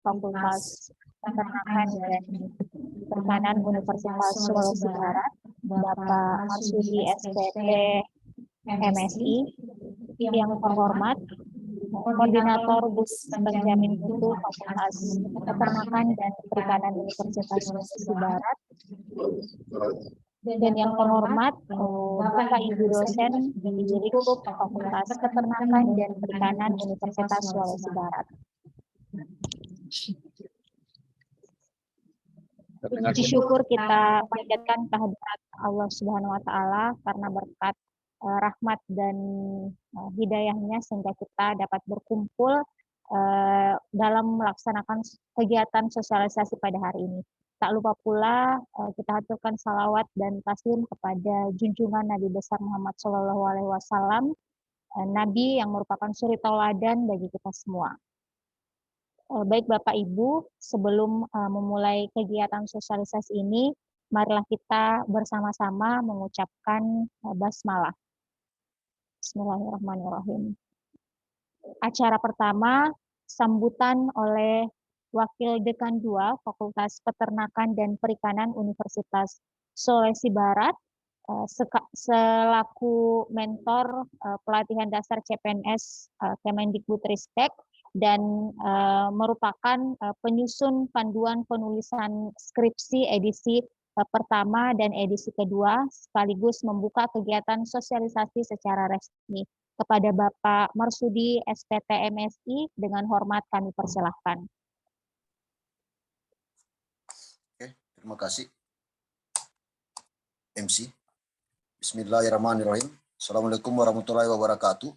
Fakultas Peternakan dan Perikanan Universitas Sulawesi Barat, Bapak Marsudi SPT MSI, yang terhormat Koordinator Bus Penjamin Mutu Fakultas Peternakan dan Perikanan Universitas Sulawesi Barat, dan yang terhormat Bapak Ibu dosen di Likup Fakultas Peternakan dan Perikanan Universitas Sulawesi Barat. Puji syukur kita panjatkan kehadirat Allah Subhanahu wa Ta'ala karena berkat rahmat dan hidayahnya sehingga kita dapat berkumpul dalam melaksanakan kegiatan sosialisasi pada hari ini. Tak lupa pula kita haturkan salawat dan taslim kepada junjungan Nabi besar Muhammad SAW, Nabi yang merupakan suri tauladan bagi kita semua. Baik Bapak Ibu, sebelum memulai kegiatan sosialisasi ini, marilah kita bersama-sama mengucapkan basmalah. Bismillahirrahmanirrahim. Acara pertama, sambutan oleh Wakil Dekan 2 Fakultas Peternakan dan Perikanan Universitas Sulawesi Barat, selaku mentor pelatihan dasar CPNS Kemendikbudristek, dan merupakan penyusun panduan penulisan skripsi edisi pertama dan edisi kedua, sekaligus membuka kegiatan sosialisasi secara resmi. Kepada Bapak Marsudi SPT MSI, dengan hormat kami persilahkan. Oke, terima kasih MC. Bismillahirrahmanirrahim. Assalamualaikum warahmatullahi wabarakatuh.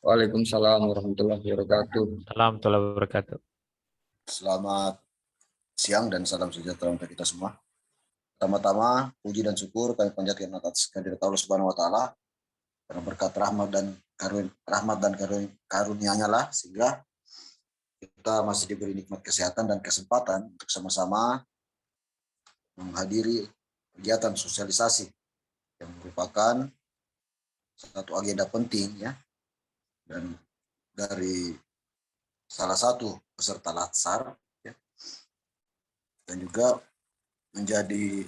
Waalaikumsalam warahmatullahi wabarakatuh. Warahmatullahi wabarakatuh. Selamat siang dan salam sejahtera untuk kita semua. Pertama-tama, puji dan syukur kami panjatkan atas kehadirat Allah Subhanahu wa Ta'ala, karena berkat rahmat dan karunia-Nya lah sehingga kita masih diberi nikmat kesehatan dan kesempatan untuk sama-sama menghadiri kegiatan sosialisasi yang merupakan satu agenda penting ya, dan dari salah satu peserta latsar ya, dan juga menjadi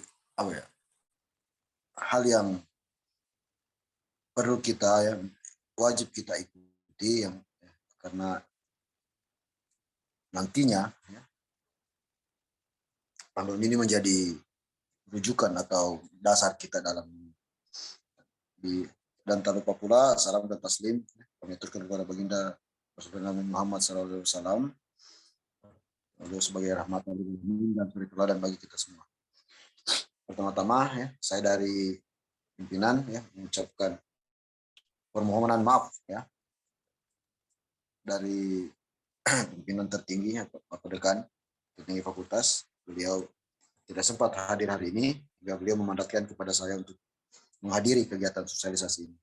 hal yang perlu kita ya, wajib kita ikuti yang karena nantinya ya, panduan ini menjadi rujukan atau dasar kita dalam dan tak lupa pula salam dan taslim kami aturkan kepada baginda Rasulullah Muhammad SAW, beliau sebagai rahmat dan suri teladan bagi kita semua. Pertama-tama ya, saya dari pimpinan ya mengucapkan permohonan maaf ya dari pimpinan tertinggi atau dekan tertinggi fakultas. Beliau tidak sempat hadir hari ini, hingga beliau memandatkan kepada saya untuk menghadiri kegiatan sosialisasi ini.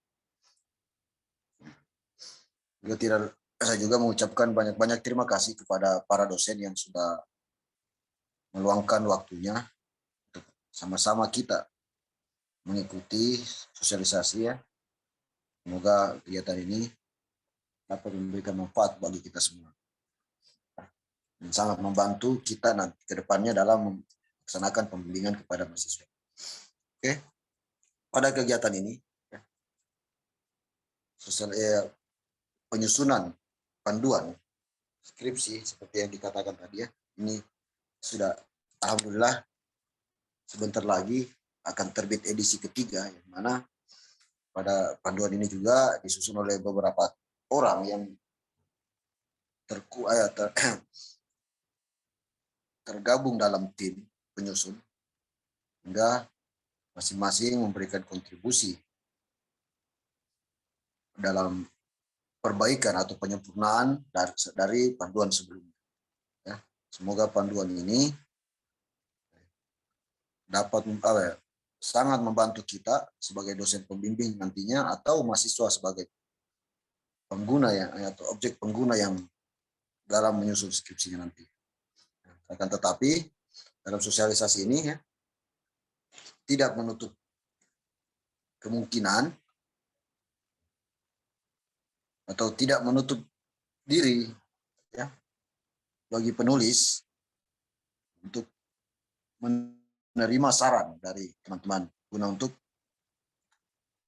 Saya juga mengucapkan banyak-banyak terima kasih kepada para dosen yang sudah meluangkan waktunya untuk sama-sama kita mengikuti sosialisasi ya. Semoga kegiatan ini dapat memberikan manfaat bagi kita semua dan sangat membantu kita nanti ke depannya dalam melaksanakan pembimbingan kepada mahasiswa. Oke. Pada kegiatan ini penyusunan panduan skripsi seperti yang dikatakan tadi ya, ini sudah alhamdulillah sebentar lagi akan terbit edisi ketiga, yang mana pada panduan ini juga disusun oleh beberapa orang yang tergabung dalam tim penyusun, hingga masing-masing memberikan kontribusi dalam perbaikan atau penyempurnaan dari panduan sebelumnya. Ya, semoga panduan ini dapat sangat membantu kita sebagai dosen pembimbing nantinya atau mahasiswa sebagai pengguna ya, atau objek pengguna yang dalam menyusun skripsinya nanti. Akan tetapi dalam sosialisasi ini ya, tidak menutup kemungkinan atau tidak menutup diri ya, bagi penulis untuk menerima saran dari teman-teman guna untuk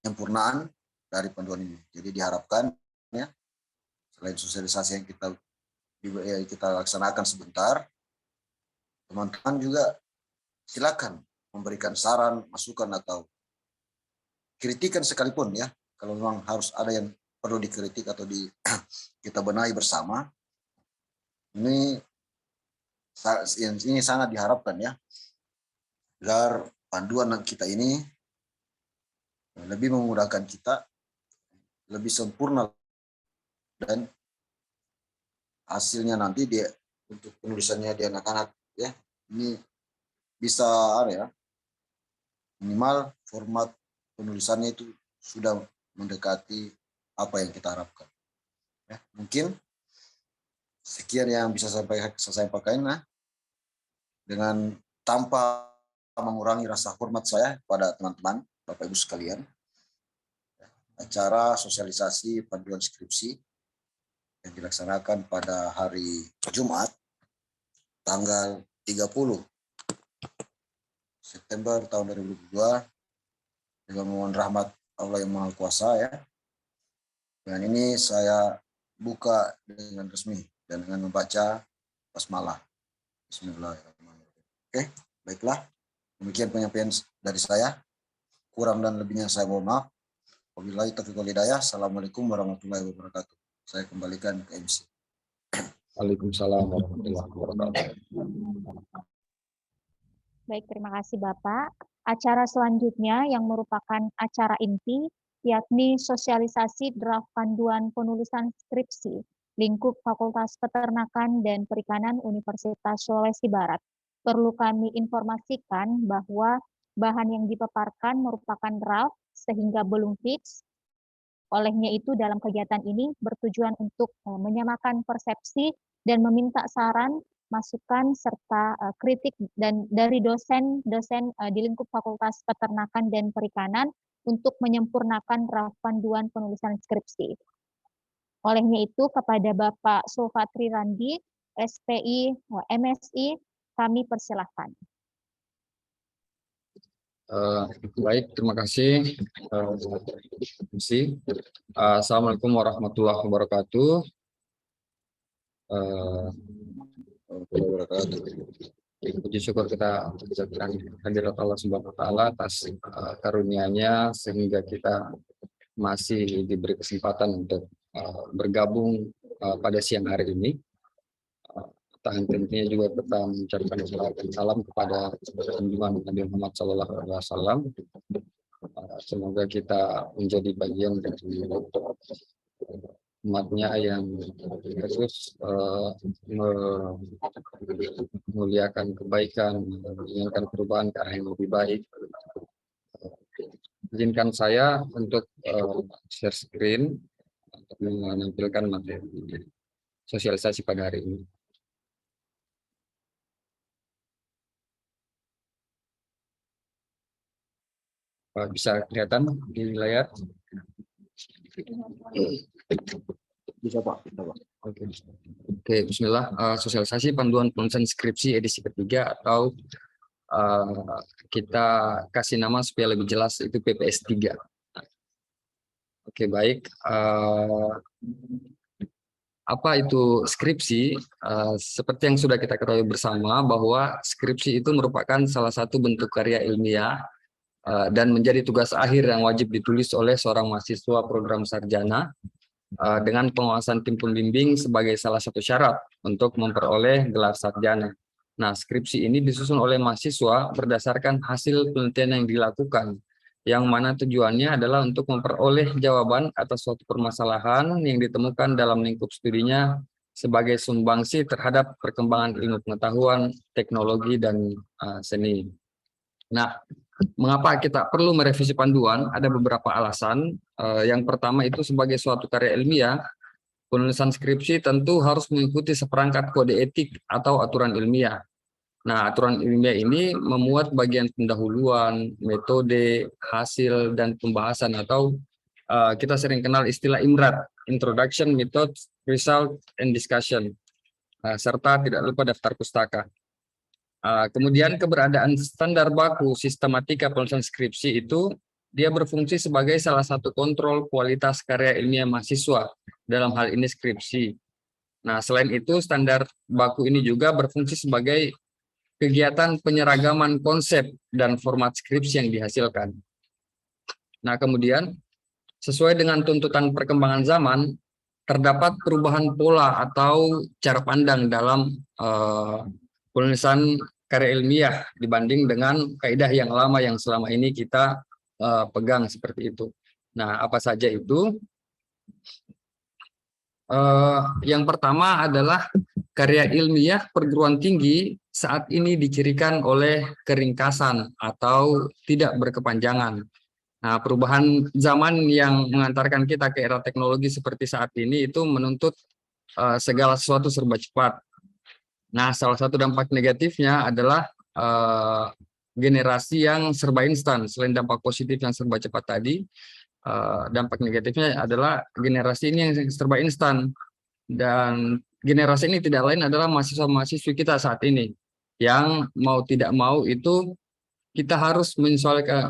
penyempurnaan dari panduan ini. Jadi diharapkan ya, selain sosialisasi yang kita laksanakan sebentar, teman-teman juga silakan memberikan saran, masukan atau kritikan sekalipun ya. Kalau memang harus ada yang perlu dikritik atau kita benahi bersama, ini sangat diharapkan ya, agar panduan kita ini lebih memudahkan kita, lebih sempurna, dan hasilnya nanti dia untuk penulisannya di anak-anak ya, ini bisa ya, minimal format penulisannya itu sudah mendekati apa yang kita harapkan. Ya, mungkin sekian yang bisa saya sampaikan nah, dengan tanpa mengurangi rasa hormat saya pada teman-teman Bapak Ibu sekalian. Acara sosialisasi panduan skripsi yang dilaksanakan pada hari Jumat tanggal 30 September tahun 2022 dengan mohon rahmat Allah yang Maha Kuasa ya. Dengan ini saya buka dengan resmi dan dengan membaca basmalah. Bismillahirrahmanirrahim. Oke, baiklah. Demikian penyampaian dari saya. Kurang dan lebihnya saya mohon maaf. Wabillahi taufiq wal hidayah. Assalamualaikum warahmatullahi wabarakatuh. Saya kembalikan ke MC. Waalaikumsalam warahmatullahi wabarakatuh. Baik, terima kasih Bapak. Acara selanjutnya yang merupakan acara inti, yakni sosialisasi draft panduan penulisan skripsi lingkup Fakultas Peternakan dan Perikanan Universitas Sulawesi Barat. Perlu kami informasikan bahwa bahan yang dipaparkan merupakan draft sehingga belum fix. Olehnya itu dalam kegiatan ini bertujuan untuk menyamakan persepsi dan meminta saran, masukan serta kritik dan dari dosen-dosen di lingkup Fakultas Peternakan dan Perikanan untuk menyempurnakan draft panduan penulisan skripsi. Olehnya itu kepada Bapak Sulfatri Randi, SPI, MSI, kami persilahkan. Baik, terima kasih. Assalamualaikum warahmatullahi wabarakatuh. Puji syukur kita hadirat Allah Subhanahu wa Ta'ala atas karunia-Nya sehingga kita masih diberi kesempatan untuk bergabung pada siang hari ini. Tentunya juga kita mengucapkan salam kepada junjungan Nabi Muhammad SAW. Semoga kita menjadi bagian dari umatnya yang terus memuliakan kebaikan, menginginkan perubahan ke arah yang lebih baik. Izinkan saya untuk share screen untuk menampilkan materi sosialisasi pada hari ini. Bisa kelihatan di layar? Bisa Pak. Oke, bismillah. Sosialisasi panduan penulisan skripsi edisi ketiga atau kita kasih nama supaya lebih jelas itu PPS 3. Oke, baik. Apa itu skripsi? Seperti yang sudah kita ketahui bersama bahwa skripsi itu merupakan salah satu bentuk karya ilmiah dan menjadi tugas akhir yang wajib ditulis oleh seorang mahasiswa program sarjana dengan pengawasan tim pembimbing sebagai salah satu syarat untuk memperoleh gelar sarjana. Nah, skripsi ini disusun oleh mahasiswa berdasarkan hasil penelitian yang dilakukan, yang mana tujuannya adalah untuk memperoleh jawaban atas suatu permasalahan yang ditemukan dalam lingkup studinya sebagai sumbangsi terhadap perkembangan ilmu pengetahuan, teknologi, dan seni. Nah, mengapa kita perlu merevisi panduan? Ada beberapa alasan. Yang pertama itu sebagai suatu karya ilmiah, penulisan skripsi tentu harus mengikuti seperangkat kode etik atau aturan ilmiah. Nah, aturan ilmiah ini memuat bagian pendahuluan, metode, hasil, dan pembahasan atau kita sering kenal istilah IMRAD, Introduction, Method, Result, and Discussion. serta tidak lupa daftar pustaka. Kemudian keberadaan standar baku sistematika penulisan skripsi itu dia berfungsi sebagai salah satu kontrol kualitas karya ilmiah mahasiswa, dalam hal ini skripsi. Nah, selain itu standar baku ini juga berfungsi sebagai kegiatan penyeragaman konsep dan format skripsi yang dihasilkan. Nah, kemudian sesuai dengan tuntutan perkembangan zaman, terdapat perubahan pola atau cara pandang dalam penulisan karya ilmiah dibanding dengan kaidah yang lama yang selama ini kita pegang seperti itu. Nah, apa saja itu? Yang pertama adalah karya ilmiah perguruan tinggi saat ini dicirikan oleh keringkasan atau tidak berkepanjangan. Nah, perubahan zaman yang mengantarkan kita ke era teknologi seperti saat ini itu menuntut segala sesuatu serba cepat. Nah, salah satu dampak negatifnya adalah generasi yang serba instan. Selain dampak positif yang serba cepat tadi, dampak negatifnya adalah generasi ini yang serba instan. Dan generasi ini tidak lain adalah mahasiswa-mahasiswi kita saat ini, yang mau tidak mau itu kita harus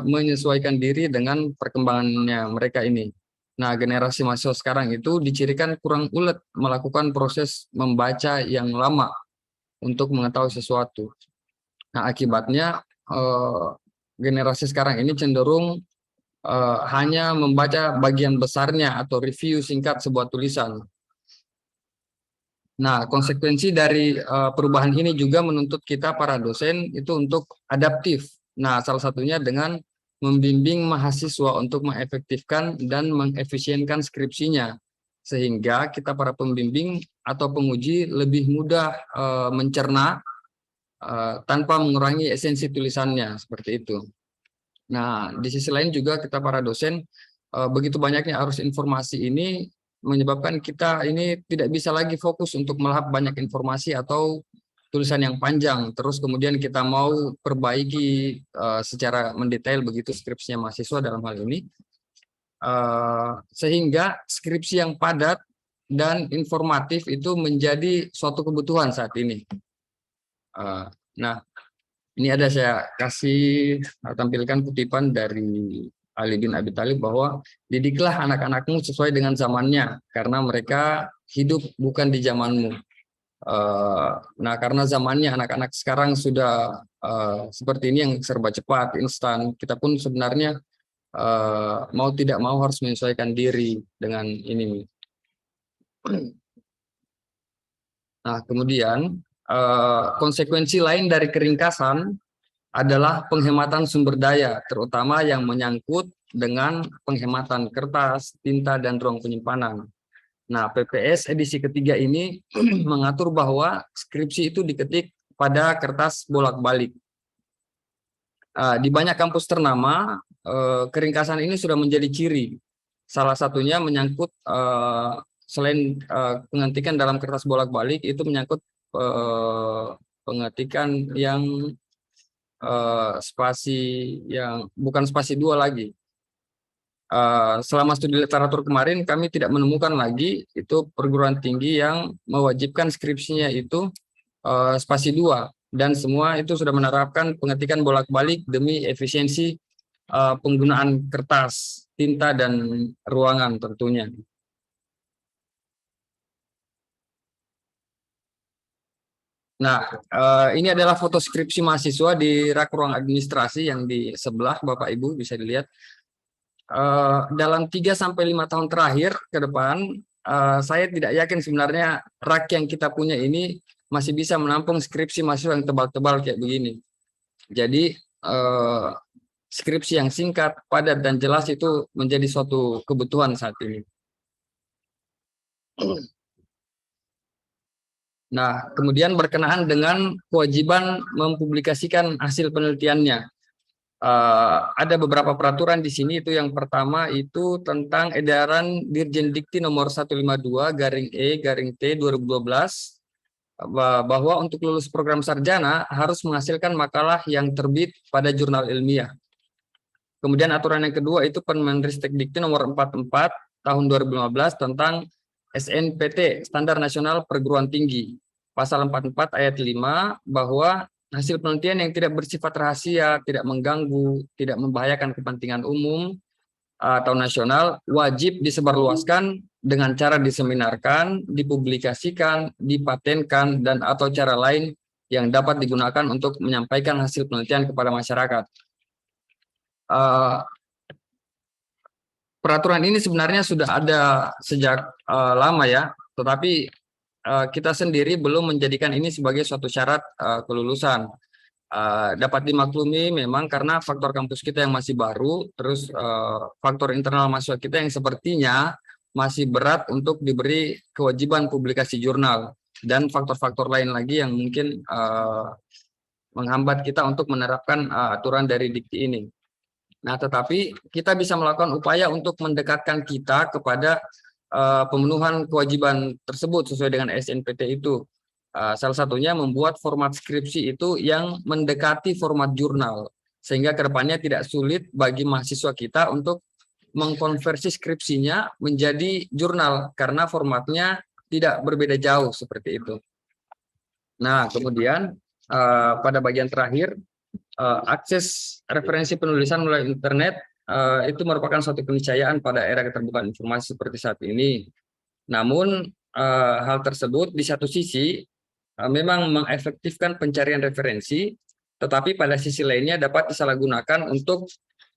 menyesuaikan diri dengan perkembangannya mereka ini. Nah, generasi mahasiswa sekarang itu dicirikan kurang ulet melakukan proses membaca yang lama untuk mengetahui sesuatu. Nah, akibatnya generasi sekarang ini cenderung hanya membaca bagian besarnya atau review singkat sebuah tulisan. Nah, konsekuensi dari perubahan ini juga menuntut kita para dosen itu untuk adaptif. Nah, salah satunya dengan membimbing mahasiswa untuk mengefektifkan dan mengefisienkan skripsinya, sehingga kita para pembimbing atau penguji lebih mudah mencerna tanpa mengurangi esensi tulisannya, seperti itu. Nah, di sisi lain juga kita para dosen, begitu banyaknya arus informasi ini menyebabkan kita ini tidak bisa lagi fokus untuk melahap banyak informasi atau tulisan yang panjang, terus kemudian kita mau perbaiki secara mendetail begitu skripsinya mahasiswa dalam hal ini, sehingga skripsi yang padat dan informatif itu menjadi suatu kebutuhan saat ini. Nah, ini ada saya kasih tampilkan kutipan dari Ali bin Abi Thalib bahwa didiklah anak-anakmu sesuai dengan zamannya karena mereka hidup bukan di zamanmu. Nah, karena zamannya anak-anak sekarang sudah seperti ini yang serba cepat, instan. Kita pun sebenarnya mau tidak mau harus menyesuaikan diri dengan ini. Nah, kemudian konsekuensi lain dari keringkasan adalah penghematan sumber daya, terutama yang menyangkut dengan penghematan kertas, tinta, dan ruang penyimpanan. Nah, PPS edisi ketiga ini mengatur bahwa skripsi itu diketik pada kertas bolak-balik. Di banyak kampus ternama, keringkasan ini sudah menjadi ciri. Salah satunya menyangkut, selain pengetikan dalam kertas bolak-balik, itu menyangkut pengetikan yang spasi yang bukan spasi 2 lagi. Selama studi literatur kemarin kami tidak menemukan lagi itu perguruan tinggi yang mewajibkan skripsinya itu spasi 2 dan semua itu sudah menerapkan pengetikan bolak-balik demi efisiensi penggunaan kertas, tinta, dan ruangan tentunya. Nah, ini adalah foto skripsi mahasiswa di rak ruang administrasi yang di sebelah, Bapak Ibu bisa dilihat. Dalam 3-5 tahun terakhir ke depan, saya tidak yakin sebenarnya rak yang kita punya ini masih bisa menampung skripsi mahasiswa yang tebal-tebal kayak begini. Jadi skripsi yang singkat, padat, dan jelas itu menjadi suatu kebutuhan saat ini. Nah, kemudian berkenaan dengan kewajiban mempublikasikan hasil penelitiannya. Ada beberapa peraturan di sini. Itu yang pertama itu tentang edaran Dirjen Dikti nomor 152/E/T 2012 bahwa untuk lulus program sarjana harus menghasilkan makalah yang terbit pada jurnal ilmiah. Kemudian aturan yang kedua itu Permenristek Dikti nomor 44 tahun 2015 tentang SNPT, Standar Nasional Perguruan Tinggi. pasal 44 ayat 5 bahwa hasil penelitian yang tidak bersifat rahasia, tidak mengganggu, tidak membahayakan kepentingan umum atau nasional wajib disebarluaskan dengan cara diseminarkan, dipublikasikan, dipatenkan, dan atau cara lain yang dapat digunakan untuk menyampaikan hasil penelitian kepada masyarakat. Peraturan ini sebenarnya sudah ada sejak lama ya, tetapi kita sendiri belum menjadikan ini sebagai suatu syarat kelulusan. Dapat dimaklumi memang karena faktor kampus kita yang masih baru, terus faktor internal mahasiswa kita yang sepertinya masih berat untuk diberi kewajiban publikasi jurnal, dan faktor-faktor lain lagi yang mungkin menghambat kita untuk menerapkan aturan dari dikti ini. Nah, tetapi kita bisa melakukan upaya untuk mendekatkan kita kepada pemenuhan kewajiban tersebut sesuai dengan SNPT itu. Salah satunya membuat format skripsi itu yang mendekati format jurnal, sehingga kedepannya tidak sulit bagi mahasiswa kita untuk mengkonversi skripsinya menjadi jurnal karena formatnya tidak berbeda jauh seperti itu. Nah, kemudian pada bagian terakhir, akses referensi penulisan melalui internet itu merupakan suatu keniscayaan pada era keterbukaan informasi seperti saat ini. Namun hal tersebut di satu sisi memang mengefektifkan pencarian referensi, tetapi pada sisi lainnya dapat disalahgunakan untuk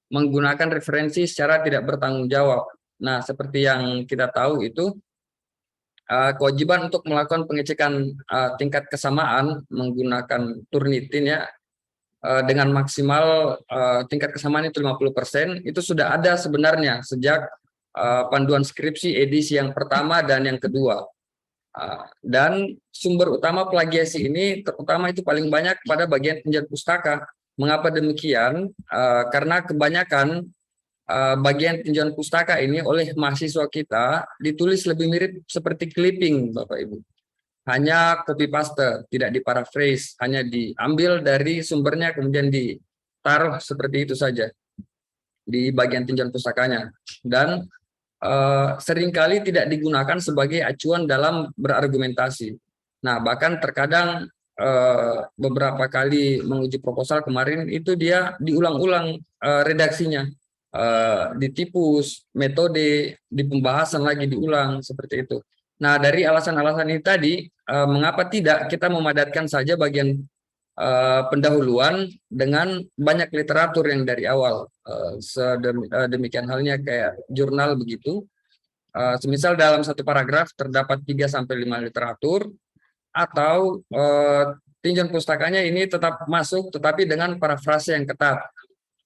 menggunakan referensi secara tidak bertanggung jawab. Nah, seperti yang kita tahu itu kewajiban untuk melakukan pengecekan tingkat kesamaan menggunakan Turnitin ya, dengan maksimal tingkat kesamaan itu 50%, itu sudah ada sebenarnya sejak panduan skripsi edisi yang pertama dan yang kedua. Dan sumber utama plagiasi ini terutama itu paling banyak pada bagian tinjauan pustaka. Mengapa demikian? Karena kebanyakan bagian tinjauan pustaka ini oleh mahasiswa kita ditulis lebih mirip seperti clipping, Bapak Ibu. Hanya copy paste, tidak diparaphrase, hanya diambil dari sumbernya kemudian ditaruh seperti itu saja di bagian tinjauan pustakanya, dan seringkali tidak digunakan sebagai acuan dalam berargumentasi. Nah, bahkan terkadang beberapa kali menguji proposal kemarin itu dia diulang-ulang redaksinya, ditipus, metode, di pembahasan lagi diulang seperti itu. Nah, dari alasan-alasan ini tadi, mengapa tidak kita memadatkan saja bagian pendahuluan dengan banyak literatur yang dari awal, demikian halnya kayak jurnal begitu. Semisal dalam satu paragraf terdapat 3-5 literatur, atau tinjauan pustakanya ini tetap masuk tetapi dengan parafrase yang ketat.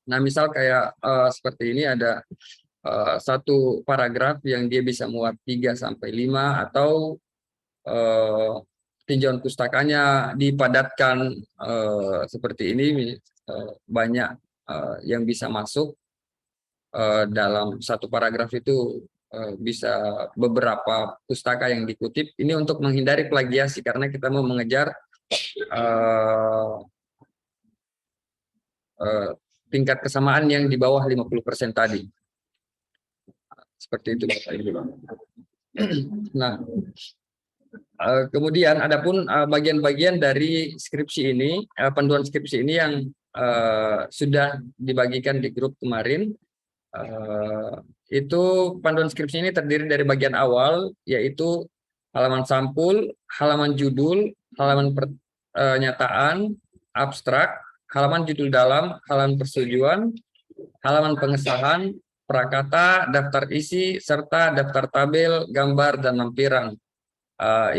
Nah, misal kayak seperti ini ada satu paragraf yang dia bisa muat 3-5, atau tinjauan pustakanya dipadatkan seperti ini, banyak yang bisa masuk dalam satu paragraf itu, bisa beberapa pustaka yang dikutip. Ini untuk menghindari plagiasi karena kita mau mengejar tingkat kesamaan yang di bawah 50% tadi. Seperti itu Bapak Ibu. Nah, kemudian adapun bagian-bagian dari skripsi ini, panduan skripsi ini yang sudah dibagikan di grup kemarin, itu panduan skripsi ini terdiri dari bagian awal, yaitu halaman sampul, halaman judul, halaman pernyataan, abstrak, halaman judul dalam, halaman persetujuan, halaman pengesahan, prakata, daftar isi, serta daftar tabel, gambar, dan lampiran.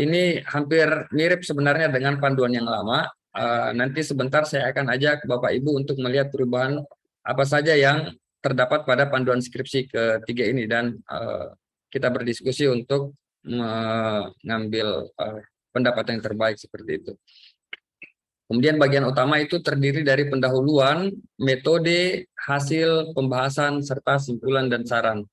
Ini hampir mirip sebenarnya dengan panduan yang lama. Nanti sebentar saya akan ajak Bapak Ibu untuk melihat perubahan apa saja yang terdapat pada panduan skripsi ketiga ini, dan kita berdiskusi untuk mengambil pendapat yang terbaik seperti itu. Kemudian bagian utama itu terdiri dari pendahuluan, metode, hasil pembahasan, serta simpulan dan saran.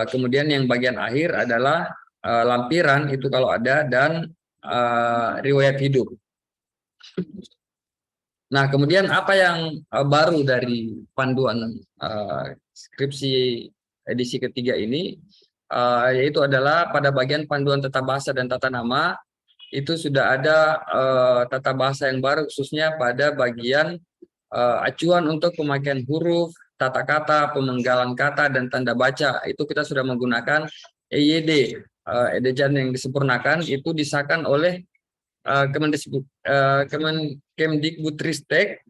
Kemudian yang bagian akhir adalah lampiran itu kalau ada, dan riwayat hidup. Nah, kemudian apa yang baru dari panduan skripsi edisi ketiga ini, yaitu adalah pada bagian panduan tata bahasa dan tata nama, itu sudah ada tata bahasa yang baru, khususnya pada bagian acuan untuk pemakaian huruf, tata kata, pemenggalan kata, dan tanda baca. Itu kita sudah menggunakan EYD, edaran yang disempurnakan, itu disahkan oleh Kemdikbudristek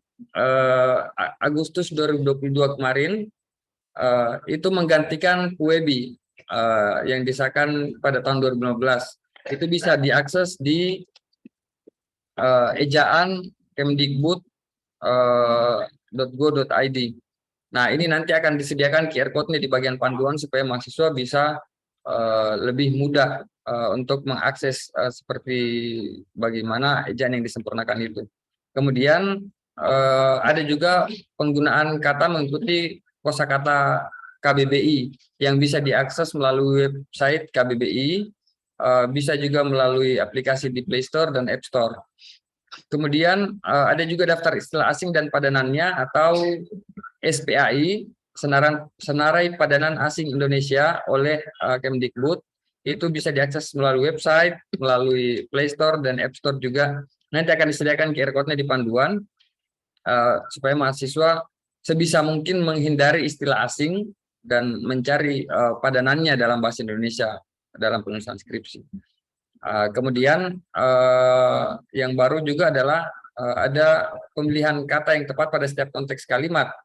Agustus 2022 kemarin. Itu menggantikan KUEBI yang disahkan pada tahun 2015. Itu bisa diakses di ejaan kemdikbud.go.id. Nah, ini nanti akan disediakan QR code-nya di bagian panduan supaya mahasiswa bisa lebih mudah untuk mengakses seperti bagaimana ejaan yang disempurnakan itu. Kemudian ada juga penggunaan kata mengikuti kosakata KBBI yang bisa diakses melalui website KBBI, bisa juga melalui aplikasi di Play Store dan App Store. Kemudian ada juga daftar istilah asing dan padanannya atau SPAI, Senarai Padanan Asing Indonesia oleh Kemdikbud. Itu bisa diakses melalui website, melalui Play Store dan App Store juga. Nanti akan disediakan QR code-nya di panduan supaya mahasiswa sebisa mungkin menghindari istilah asing dan mencari padanannya dalam bahasa Indonesia dalam penulisan skripsi. Kemudian yang baru juga adalah ada pemilihan kata yang tepat pada setiap konteks kalimat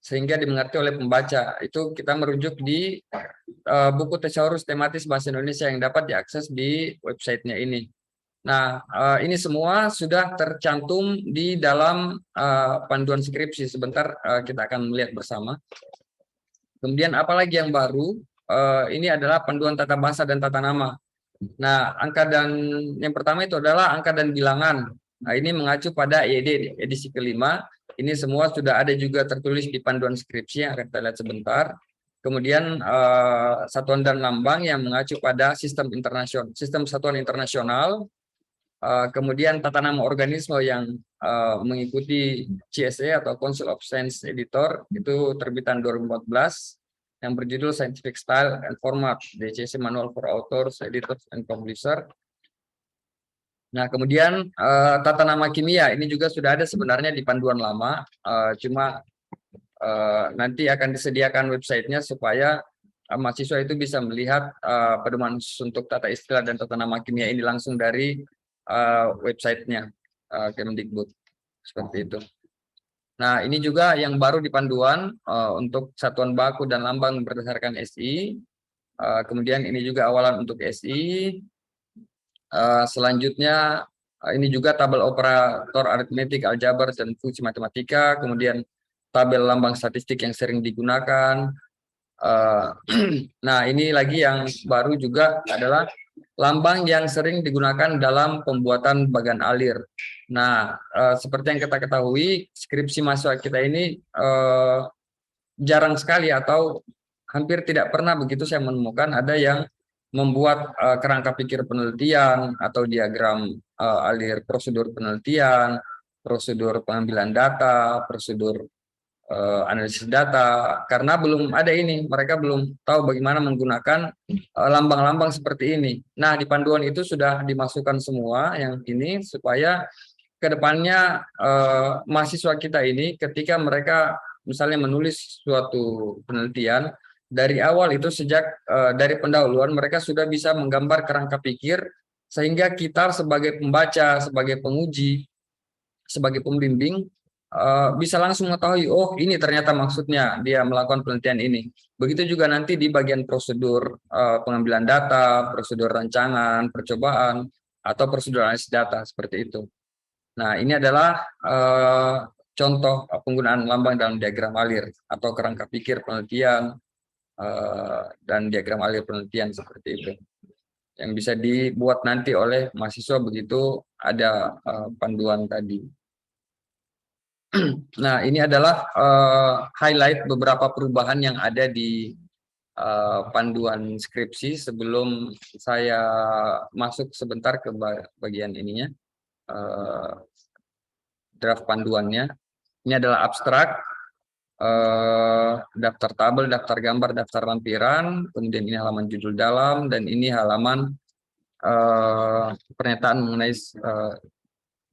sehingga dimengerti oleh pembaca. Itu kita merujuk di buku tesaurus tematis bahasa Indonesia yang dapat diakses di websitenya ini. Nah, ini semua sudah tercantum di dalam panduan skripsi. Sebentar kita akan melihat bersama. Kemudian apalagi yang baru, ini adalah panduan tata bahasa dan tata nama. Nah, angka dan yang pertama itu adalah angka dan bilangan. Nah, ini mengacu pada EYD edisi kelima. Ini semua sudah ada juga tertulis di panduan skripsi yang akan kita lihat sebentar. Kemudian satuan dan lambang yang mengacu pada sistem satuan internasional. Kemudian tata nama organisme yang mengikuti CSE atau Council of Science Editor itu terbitan 2014. Yang berjudul Scientific Style and Format, DCC Manual for Authors, Editors, and Publisher. Nah, kemudian tata nama kimia ini juga sudah ada sebenarnya di panduan lama, cuma nanti akan disediakan websitenya supaya mahasiswa itu bisa melihat pedoman untuk tata istilah dan tata nama kimia ini langsung dari websitenya Kemdikbud, seperti itu. Nah, ini juga yang baru di panduan untuk satuan baku dan lambang berdasarkan SI. Kemudian ini juga awalan untuk SI. Selanjutnya ini juga tabel operator aritmetik, aljabar, dan fungsi matematika. Kemudian tabel lambang statistik yang sering digunakan. Nah, ini lagi yang baru juga adalah lambang yang sering digunakan dalam pembuatan bagan alir. Nah, seperti yang kita ketahui, skripsi mahasiswa kita ini jarang sekali atau hampir tidak pernah begitu saya menemukan ada yang membuat kerangka pikir penelitian atau diagram alir prosedur penelitian, prosedur pengambilan data, prosedur analisis data, karena belum ada ini, mereka belum tahu bagaimana menggunakan lambang-lambang seperti ini. Nah, di panduan itu sudah dimasukkan semua yang ini supaya kedepannya mahasiswa kita ini ketika mereka misalnya menulis suatu penelitian, dari awal itu sejak dari pendahuluan mereka sudah bisa menggambar kerangka pikir sehingga kita sebagai pembaca, sebagai penguji, sebagai pembimbing bisa langsung mengetahui, oh ini ternyata maksudnya dia melakukan penelitian ini. Begitu juga nanti di bagian prosedur pengambilan data, prosedur rancangan, percobaan, atau prosedur analisis data, seperti itu. Nah, ini adalah contoh penggunaan lambang dalam diagram alir atau kerangka pikir penelitian dan diagram alir penelitian seperti itu. Yang bisa dibuat nanti oleh mahasiswa begitu ada panduan tadi. Nah, ini adalah highlight beberapa perubahan yang ada di panduan skripsi sebelum saya masuk sebentar ke bagian ininya, draft panduannya. Ini adalah abstrak, daftar tabel, daftar gambar, daftar lampiran, kemudian ini halaman judul dalam, dan ini halaman pernyataan mengenai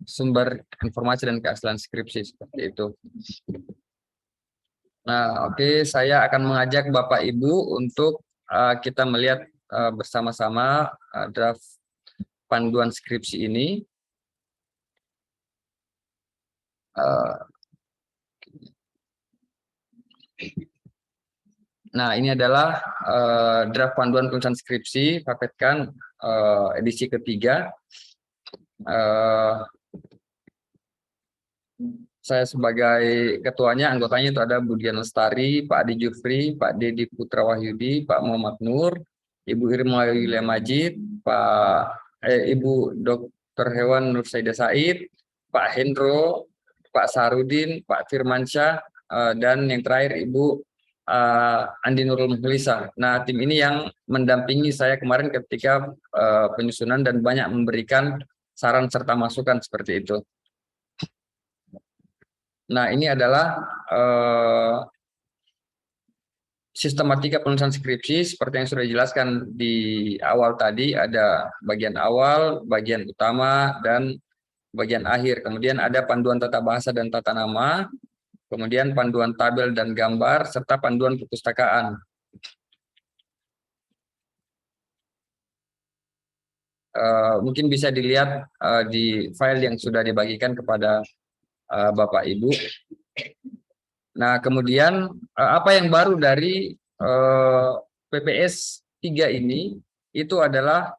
sumber informasi dan keaslian skripsi seperti itu. Nah, oke, saya akan mengajak Bapak Ibu untuk kita melihat bersama-sama draft panduan skripsi ini. Nah, ini adalah draft panduan penulisan skripsi, Papetkan edisi ketiga. Saya sebagai ketuanya, anggotanya itu ada Budian Lestari, Pak Adi Jufri, Pak Dedi Putra Wahyudi, Pak Muhammad Nur, Ibu Irma Yulia Majid, Ibu Dr. Hewan Nur Saida Said, Pak Hendro, Pak Sarudin, Pak Firmansyah, dan yang terakhir Ibu Andi Nurul Muhlisa. Nah, tim ini yang mendampingi saya kemarin ketika penyusunan dan banyak memberikan saran serta masukan seperti itu. Nah, ini adalah sistematika penulisan skripsi seperti yang sudah dijelaskan di awal tadi. Ada bagian awal, bagian utama, dan bagian akhir. Kemudian ada panduan tata bahasa dan tata nama, kemudian panduan tabel dan gambar, serta panduan perpustakaan. Mungkin bisa dilihat di file yang sudah dibagikan kepada Bapak Ibu. Nah, kemudian apa yang baru dari PPS 3 ini itu adalah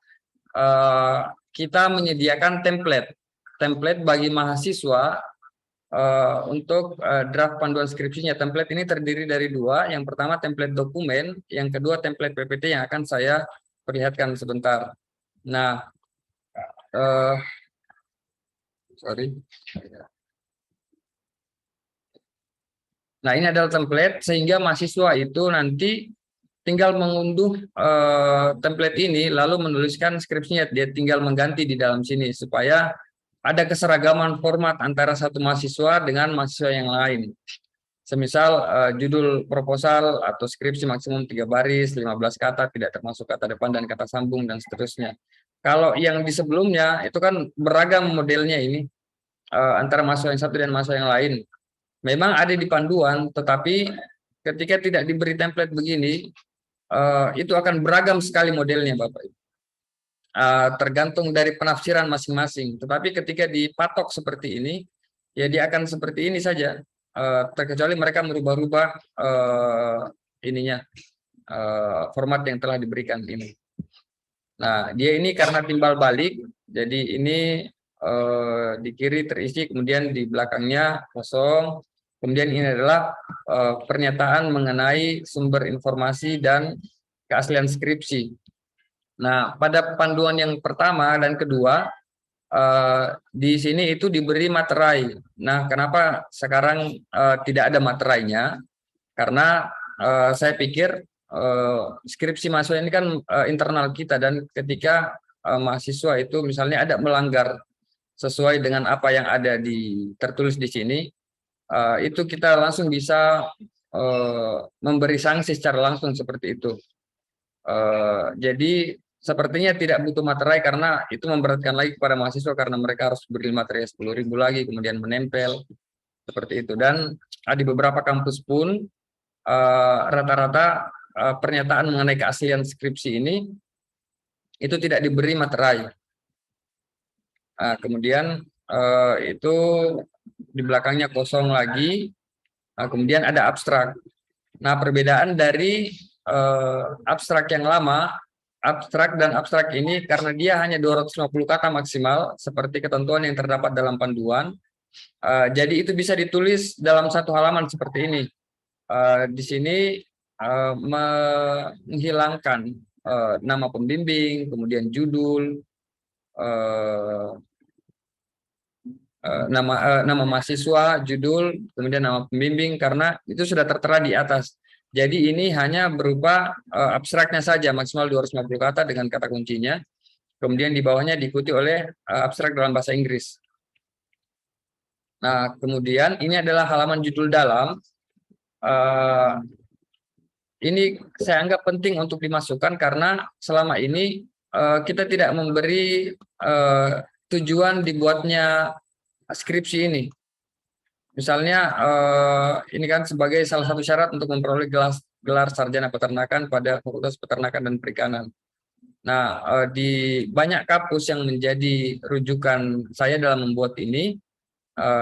kita menyediakan template bagi mahasiswa untuk draft panduan skripsinya. Template ini terdiri dari dua. Yang pertama template dokumen, yang kedua template PPT yang akan saya perlihatkan sebentar. Nah, Nah, ini adalah template sehingga mahasiswa itu nanti tinggal mengunduh template ini lalu menuliskan skripsinya. Dia tinggal mengganti di dalam sini supaya ada keseragaman format antara satu mahasiswa dengan mahasiswa yang lain. Semisal judul proposal atau skripsi maksimum 3 baris, 15 kata, tidak termasuk kata depan dan kata sambung, dan seterusnya. Kalau yang di sebelumnya itu kan beragam modelnya ini antara mahasiswa yang satu dan mahasiswa yang lain. Memang ada di panduan, tetapi ketika tidak diberi template begini, itu akan beragam sekali modelnya, Bapak Ibu. Tergantung dari penafsiran masing-masing. Tetapi ketika dipatok seperti ini, ya dia akan seperti ini saja. Terkecuali mereka merubah-rubah format yang telah diberikan ini. Nah, dia ini karena timbal balik, jadi ini di kiri terisi, kemudian di belakangnya kosong. Kemudian ini adalah pernyataan mengenai sumber informasi dan keaslian skripsi. Nah, pada panduan yang pertama dan kedua, di sini itu diberi materai. Nah, kenapa sekarang tidak ada materainya? Karena saya pikir skripsi mahasiswa ini kan internal kita, dan ketika mahasiswa itu misalnya ada melanggar sesuai dengan apa yang ada tertulis di sini, itu kita langsung bisa memberi sanksi secara langsung seperti itu. Jadi sepertinya tidak butuh materai karena itu memberatkan lagi kepada mahasiswa karena mereka harus beri materai 10.000 lagi, kemudian menempel seperti itu. Dan di beberapa kampus pun rata-rata pernyataan mengenai keaslian skripsi ini itu tidak diberi materai. Kemudian itu di belakangnya kosong lagi. Kemudian ada abstrak. Nah, perbedaan dari abstrak yang lama, abstrak dan abstrak ini karena dia hanya 250 kata maksimal seperti ketentuan yang terdapat dalam panduan. Jadi itu bisa ditulis dalam satu halaman seperti ini. Di sini menghilangkan nama pembimbing, kemudian judul, nama mahasiswa, judul, kemudian nama pembimbing, karena itu sudah tertera di atas. Jadi ini hanya berupa abstraknya saja, maksimal 250 kata dengan kata kuncinya. Kemudian di bawahnya diikuti oleh abstrak dalam bahasa Inggris. Nah, kemudian ini adalah halaman judul dalam. Ini saya anggap penting untuk dimasukkan karena selama ini kita tidak memberi tujuan dibuatnya skripsi ini. Misalnya ini kan sebagai salah satu syarat untuk memperoleh gelar sarjana peternakan pada Fakultas Peternakan dan Perikanan. Nah, di banyak kampus yang menjadi rujukan saya dalam membuat ini,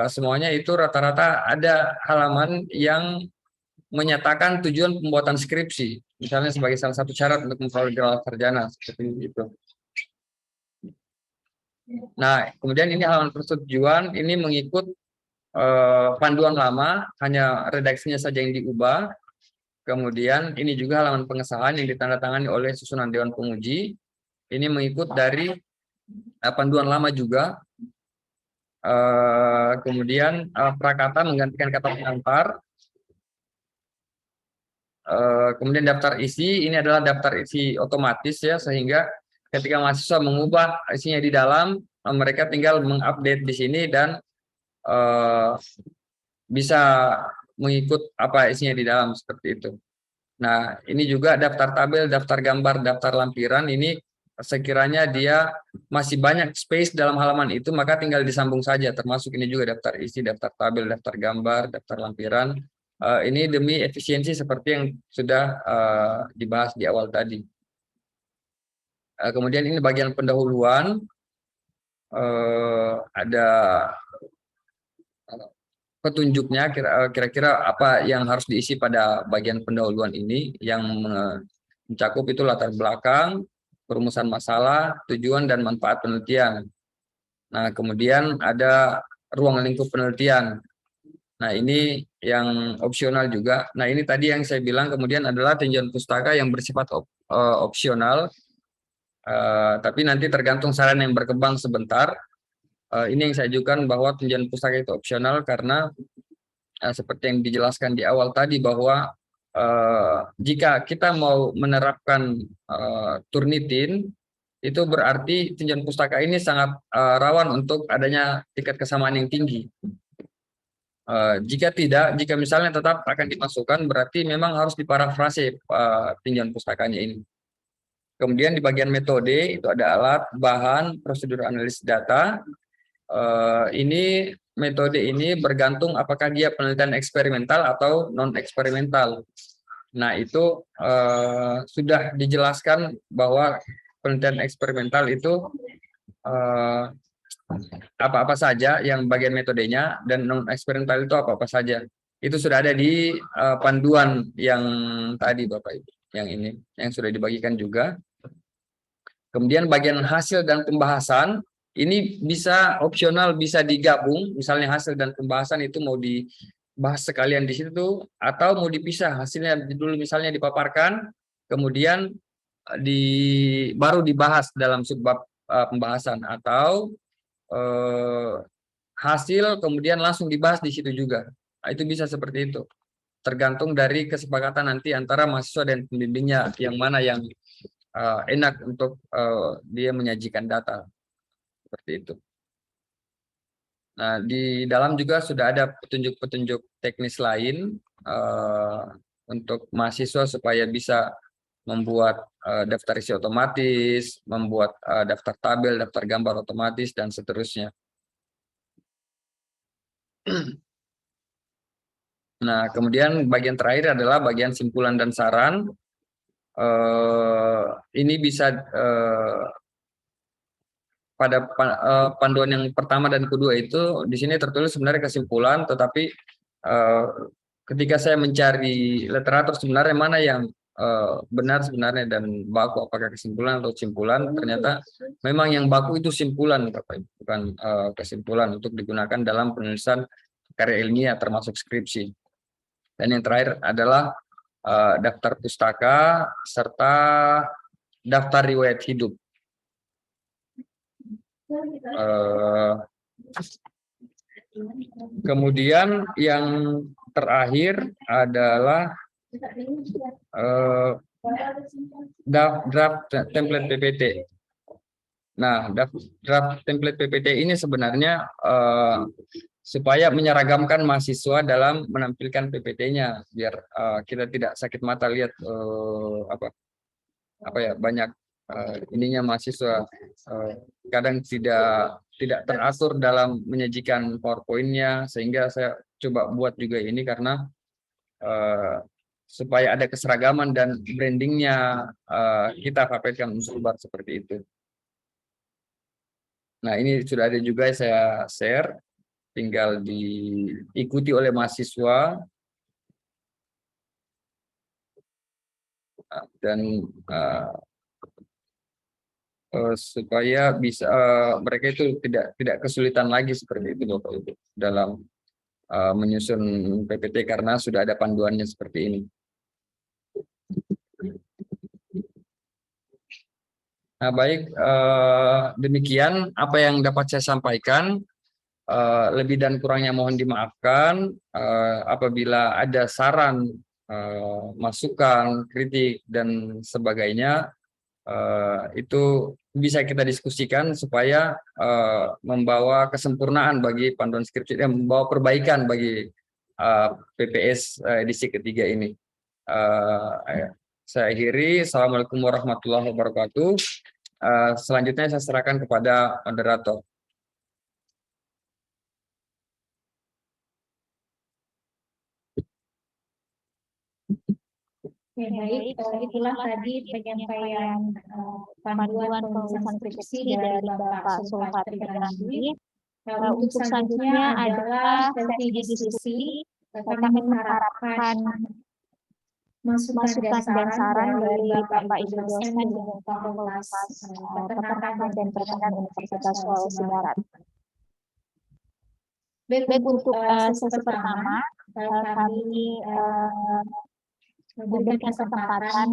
semuanya itu rata-rata ada halaman yang menyatakan tujuan pembuatan skripsi, misalnya sebagai salah satu syarat untuk memperoleh gelar sarjana, seperti itu. Nah, kemudian ini halaman persetujuan, ini mengikut panduan lama, hanya redaksinya saja yang diubah. Kemudian ini juga halaman pengesahan yang ditandatangani oleh susunan Dewan Penguji. Ini mengikut dari panduan lama juga. Kemudian prakata menggantikan kata pengantar. Kemudian daftar isi, ini adalah daftar isi otomatis ya, sehingga ketika mahasiswa mengubah isinya di dalam, mereka tinggal mengupdate di sini dan bisa mengikut apa isinya di dalam, seperti itu. Nah, ini juga daftar tabel, daftar gambar, daftar lampiran. Ini sekiranya dia masih banyak space dalam halaman itu, maka tinggal disambung saja. Termasuk ini juga daftar isi, daftar tabel, daftar gambar, daftar lampiran. Ini demi efisiensi seperti yang sudah dibahas di awal tadi. Kemudian ini bagian pendahuluan. Ada petunjuknya, kira-kira apa yang harus diisi pada bagian pendahuluan ini, yang mencakup itu latar belakang, perumusan masalah, tujuan dan manfaat penelitian. Nah, kemudian ada ruang lingkup penelitian. Nah, ini yang opsional juga. Nah, ini tadi yang saya bilang, kemudian adalah tinjauan pustaka yang bersifat opsional, tapi nanti tergantung saran yang berkembang sebentar. Ini yang saya ajukan bahwa tinjauan pustaka itu opsional karena seperti yang dijelaskan di awal tadi bahwa jika kita mau menerapkan Turnitin, itu berarti tinjauan pustaka ini sangat rawan untuk adanya tingkat kesamaan yang tinggi. Jika tidak, jika misalnya tetap akan dimasukkan, berarti memang harus diparafrase tinjauan pustakanya ini. Kemudian di bagian metode itu ada alat, bahan, prosedur analisis data. Ini metode ini bergantung apakah dia penelitian eksperimental atau non eksperimental. Nah, itu sudah dijelaskan bahwa penelitian eksperimental itu apa-apa saja yang bagian metodenya, dan non eksperimental itu apa-apa saja. Itu sudah ada di panduan yang tadi Bapak Ibu, yang ini yang sudah dibagikan juga. Kemudian bagian hasil dan pembahasan ini bisa opsional, bisa digabung. Misalnya hasil dan pembahasan itu mau dibahas sekalian di situ atau mau dipisah. Hasilnya dulu misalnya dipaparkan, kemudian baru dibahas dalam subbab pembahasan, atau hasil kemudian langsung dibahas di situ juga. Nah, itu bisa seperti itu. Tergantung dari kesepakatan nanti antara mahasiswa dan pembimbingnya, yang mana yang enak untuk dia menyajikan data, seperti itu. Nah, di dalam juga sudah ada petunjuk-petunjuk teknis lain untuk mahasiswa supaya bisa membuat daftar isi otomatis, membuat daftar tabel, daftar gambar otomatis, dan seterusnya. Nah, kemudian bagian terakhir adalah bagian simpulan dan saran. Ini bisa pada panduan yang pertama dan kedua itu di sini tertulis sebenarnya kesimpulan, tetapi ketika saya mencari literatur sebenarnya mana yang benar sebenarnya dan baku, apakah kesimpulan atau simpulan, ternyata memang yang baku itu simpulan, Bapak, bukan kesimpulan untuk digunakan dalam penulisan karya ilmiah termasuk skripsi. Dan yang terakhir adalah daftar pustaka serta daftar riwayat hidup. Kemudian yang terakhir adalah draft template PPT. Nah, draft template PPT ini sebenarnya supaya menyeragamkan mahasiswa dalam menampilkan PPT-nya, biar kita tidak sakit mata lihat banyak ininya mahasiswa kadang tidak teratur dalam menyajikan PowerPoint-nya, sehingga saya coba buat juga ini karena supaya ada keseragaman dan brandingnya kita paparkan Unsurbar seperti itu. Nah, ini sudah ada juga saya share, tinggal diikuti oleh mahasiswa dan supaya bisa mereka itu tidak kesulitan lagi seperti itu Bapak Ibu dalam menyusun PPT karena sudah ada panduannya seperti ini. Nah, baik, demikian apa yang dapat saya sampaikan. Lebih dan kurangnya mohon dimaafkan. Apabila ada saran, masukan, kritik, dan sebagainya, itu bisa kita diskusikan supaya membawa kesempurnaan bagi panduan skripsi dan membawa perbaikan bagi PPS edisi ketiga ini. Saya akhiri. Assalamualaikum warahmatullahi wabarakatuh. Selanjutnya saya serahkan kepada moderator. Oke, baik. Itulah tadi penyampaian panduan penulisan skripsi dari Bapak Sulfatri Randi. Untuk selanjutnya adalah sesi diskusi. Kami mengharapkan masukan dan saran dari Bapak Ibu dosen dengan Fakultas Peternakan dan Pertanian Universitas Sulawesi Barat. Baik, untuk sesi pertama, kami memberikan kesempatan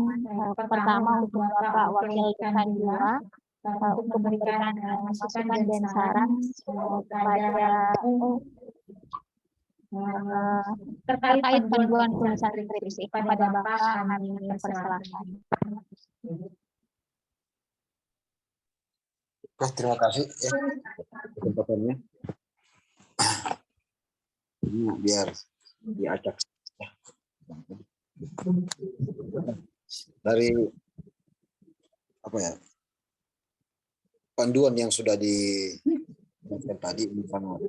pertama untuk Bapak Wakil Dekan 2 untuk memberikan masukan dan saran kepada terkait panduan penulisan skripsi. Kepada Bapak kami persilahkan. Terima kasih ya kesempatannya. Ini biar diacak dari apa ya, panduan yang sudah dibuatkan tadi ini sangat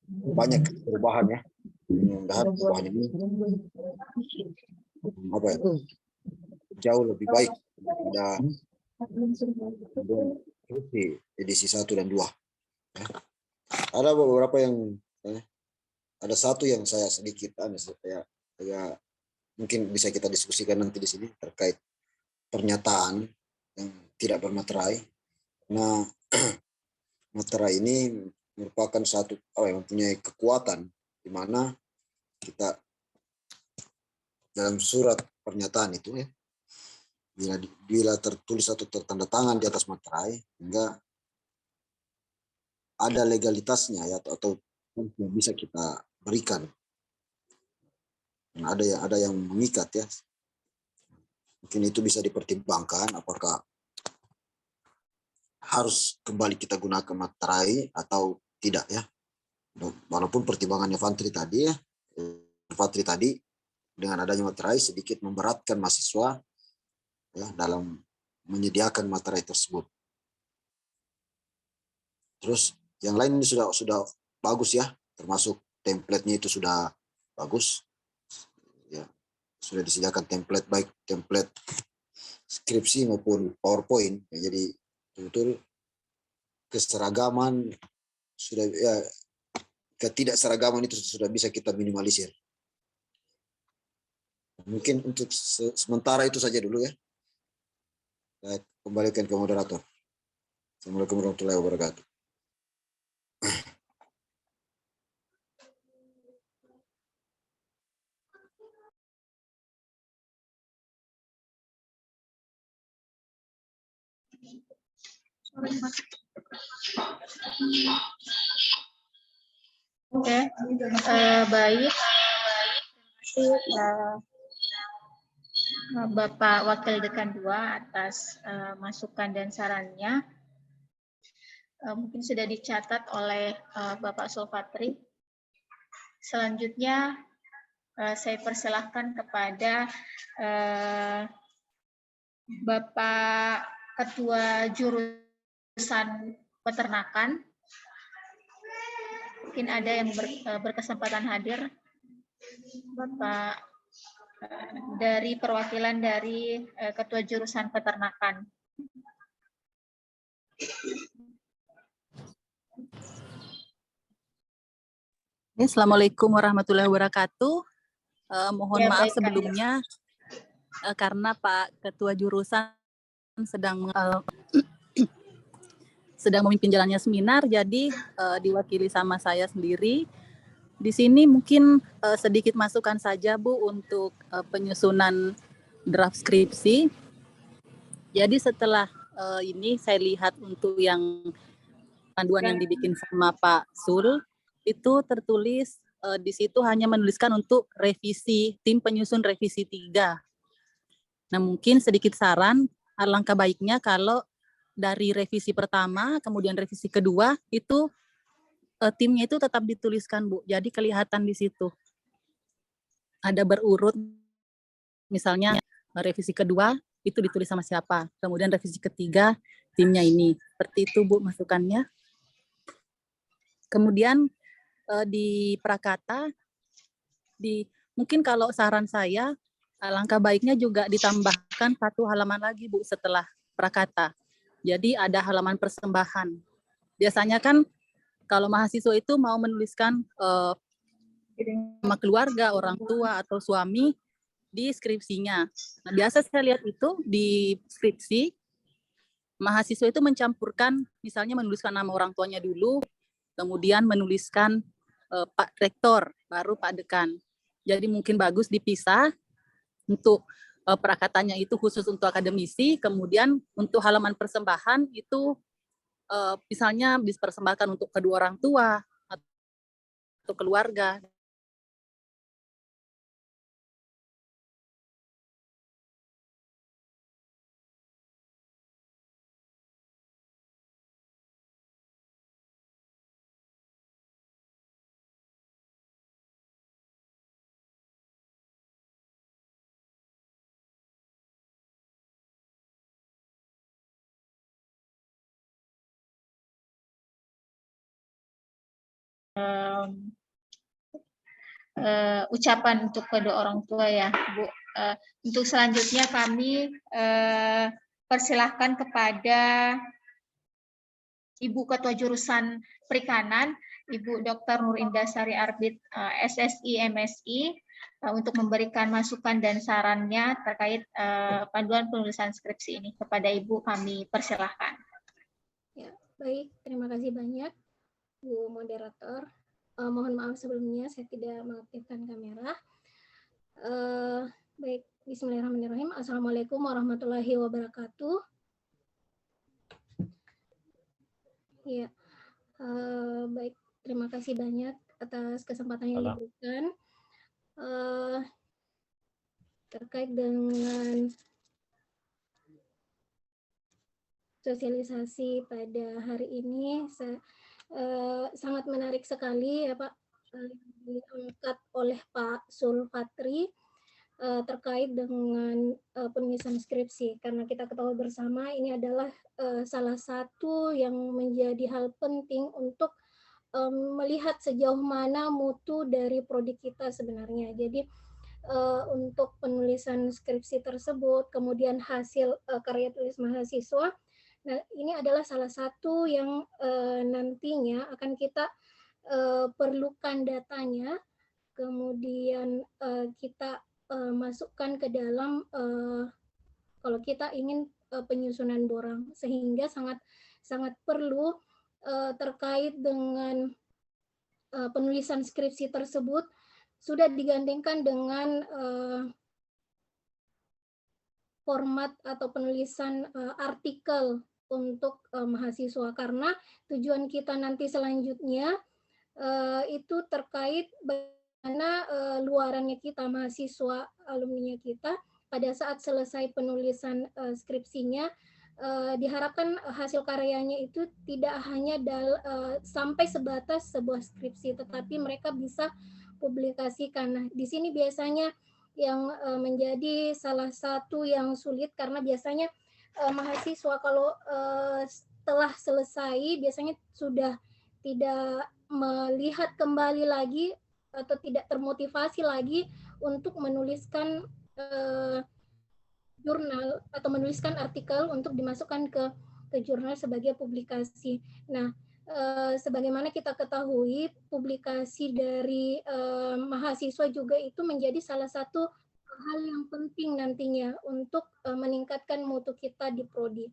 banyak perubahan ya. Mudah-mudahan perubahan ini apa ya, jauh lebih baik pada edisi 1 dan 2. Ada beberapa yang ada satu yang saya sedikit saya mungkin bisa kita diskusikan nanti di sini terkait pernyataan yang tidak bermaterai. Nah, materai ini merupakan satu yang mempunyai kekuatan di mana kita dalam surat pernyataan itu ya, bila tertulis atau tertanda tangan di atas materai, hingga ada legalitasnya ya, atau yang bisa kita berikan. Nah, ada yang mengikat ya. Mungkin itu bisa dipertimbangkan apakah harus kembali kita gunakan materai atau tidak ya. Walaupun pertimbangannya Fantri tadi ya, dengan adanya materai sedikit memberatkan mahasiswa ya dalam menyediakan materai tersebut. Terus yang lain ini sudah bagus ya, termasuk template-nya itu sudah bagus. Ya, sudah disediakan template, baik template skripsi maupun PowerPoint. Ya, jadi betul keseragaman sudah ya, ketidakseragaman itu sudah bisa kita minimalisir. Mungkin untuk sementara itu saja dulu ya. Saya kembalikan ke moderator. Assalamualaikum warahmatullahi wabarakatuh. Oke, baik. Bapak Wakil Dekan 2 atas masukan dan sarannya. Mungkin sudah dicatat oleh Bapak Sulfatri. Selanjutnya saya persilahkan kepada Bapak Ketua Jurusan Peternakan. Mungkin ada yang berkesempatan hadir. Bapak dari perwakilan dari Ketua Jurusan Peternakan. Assalamualaikum warahmatullahi wabarakatuh. Mohon Ya, maaf baik, sebelumnya karena Pak Ketua Jurusan sedang memimpin jalannya seminar, jadi diwakili sama saya sendiri. Di sini mungkin sedikit masukan saja Bu untuk penyusunan draft skripsi. Jadi setelah ini saya lihat untuk yang panduan yang dibikin sama Pak Sul, itu tertulis di situ hanya menuliskan untuk revisi, tim penyusun revisi 3. Nah mungkin sedikit saran, alangkah baiknya kalau dari revisi pertama, kemudian revisi kedua, itu timnya itu tetap dituliskan Bu, jadi kelihatan di situ. Ada berurut, misalnya revisi kedua itu ditulis sama siapa, kemudian revisi ketiga timnya ini. Seperti itu Bu masukannya. Kemudian di prakata, mungkin kalau saran saya, alangkah baiknya juga ditambahkan 1 halaman lagi Bu setelah prakata. Jadi ada halaman persembahan. Biasanya kan kalau mahasiswa itu mau menuliskan nama keluarga, orang tua atau suami di skripsinya. Nah, biasa saya lihat itu di skripsi, mahasiswa itu mencampurkan, misalnya menuliskan nama orang tuanya dulu, kemudian menuliskan Pak Rektor, baru Pak Dekan. Jadi mungkin bagus dipisah untuk prakatanya itu khusus untuk akademisi, kemudian untuk halaman persembahan itu misalnya dipersembahkan untuk kedua orang tua atau keluarga. Ucapan untuk kedua orang tua ya Bu. Untuk selanjutnya kami persilahkan kepada Ibu Ketua Jurusan Perikanan, Ibu Dr. Nur Indah Sari Arbit, SSI MSI, untuk memberikan masukan dan sarannya terkait panduan penulisan skripsi ini. Kepada Ibu kami persilahkan. Ya, baik, terima kasih banyak Bu Moderator. Mohon maaf sebelumnya saya tidak mengaktifkan kamera. Baik, bismillahirrahmanirrahim. Assalamualaikum warahmatullahi wabarakatuh. Ya, baik, terima kasih banyak atas kesempatan yang diberikan terkait dengan sosialisasi pada hari ini. Sangat menarik sekali ya Pak, diangkat oleh Pak Sulfatri terkait dengan penulisan skripsi, karena kita ketahui bersama ini adalah salah satu yang menjadi hal penting untuk melihat sejauh mana mutu dari prodi kita sebenarnya. Jadi untuk penulisan skripsi tersebut, kemudian hasil karya tulis mahasiswa, nah ini adalah salah satu yang nantinya akan kita perlukan datanya, kemudian kita masukkan ke dalam kalau kita ingin penyusunan borang, sehingga sangat perlu terkait dengan penulisan skripsi tersebut sudah digandengkan dengan format atau penulisan artikel untuk mahasiswa, karena tujuan kita nanti selanjutnya itu terkait bagaimana luarannya kita, mahasiswa alumninya kita pada saat selesai penulisan skripsinya, diharapkan hasil karyanya itu tidak hanya sampai sebatas sebuah skripsi, tetapi mereka bisa publikasikan. Nah, di sini biasanya yang menjadi salah satu yang sulit, karena biasanya mahasiswa kalau setelah selesai biasanya sudah tidak melihat kembali lagi atau tidak termotivasi lagi untuk menuliskan jurnal atau menuliskan artikel untuk dimasukkan ke jurnal sebagai publikasi. Nah, sebagaimana kita ketahui, publikasi dari mahasiswa juga itu menjadi salah satu hal yang penting nantinya untuk meningkatkan mutu kita di prodi.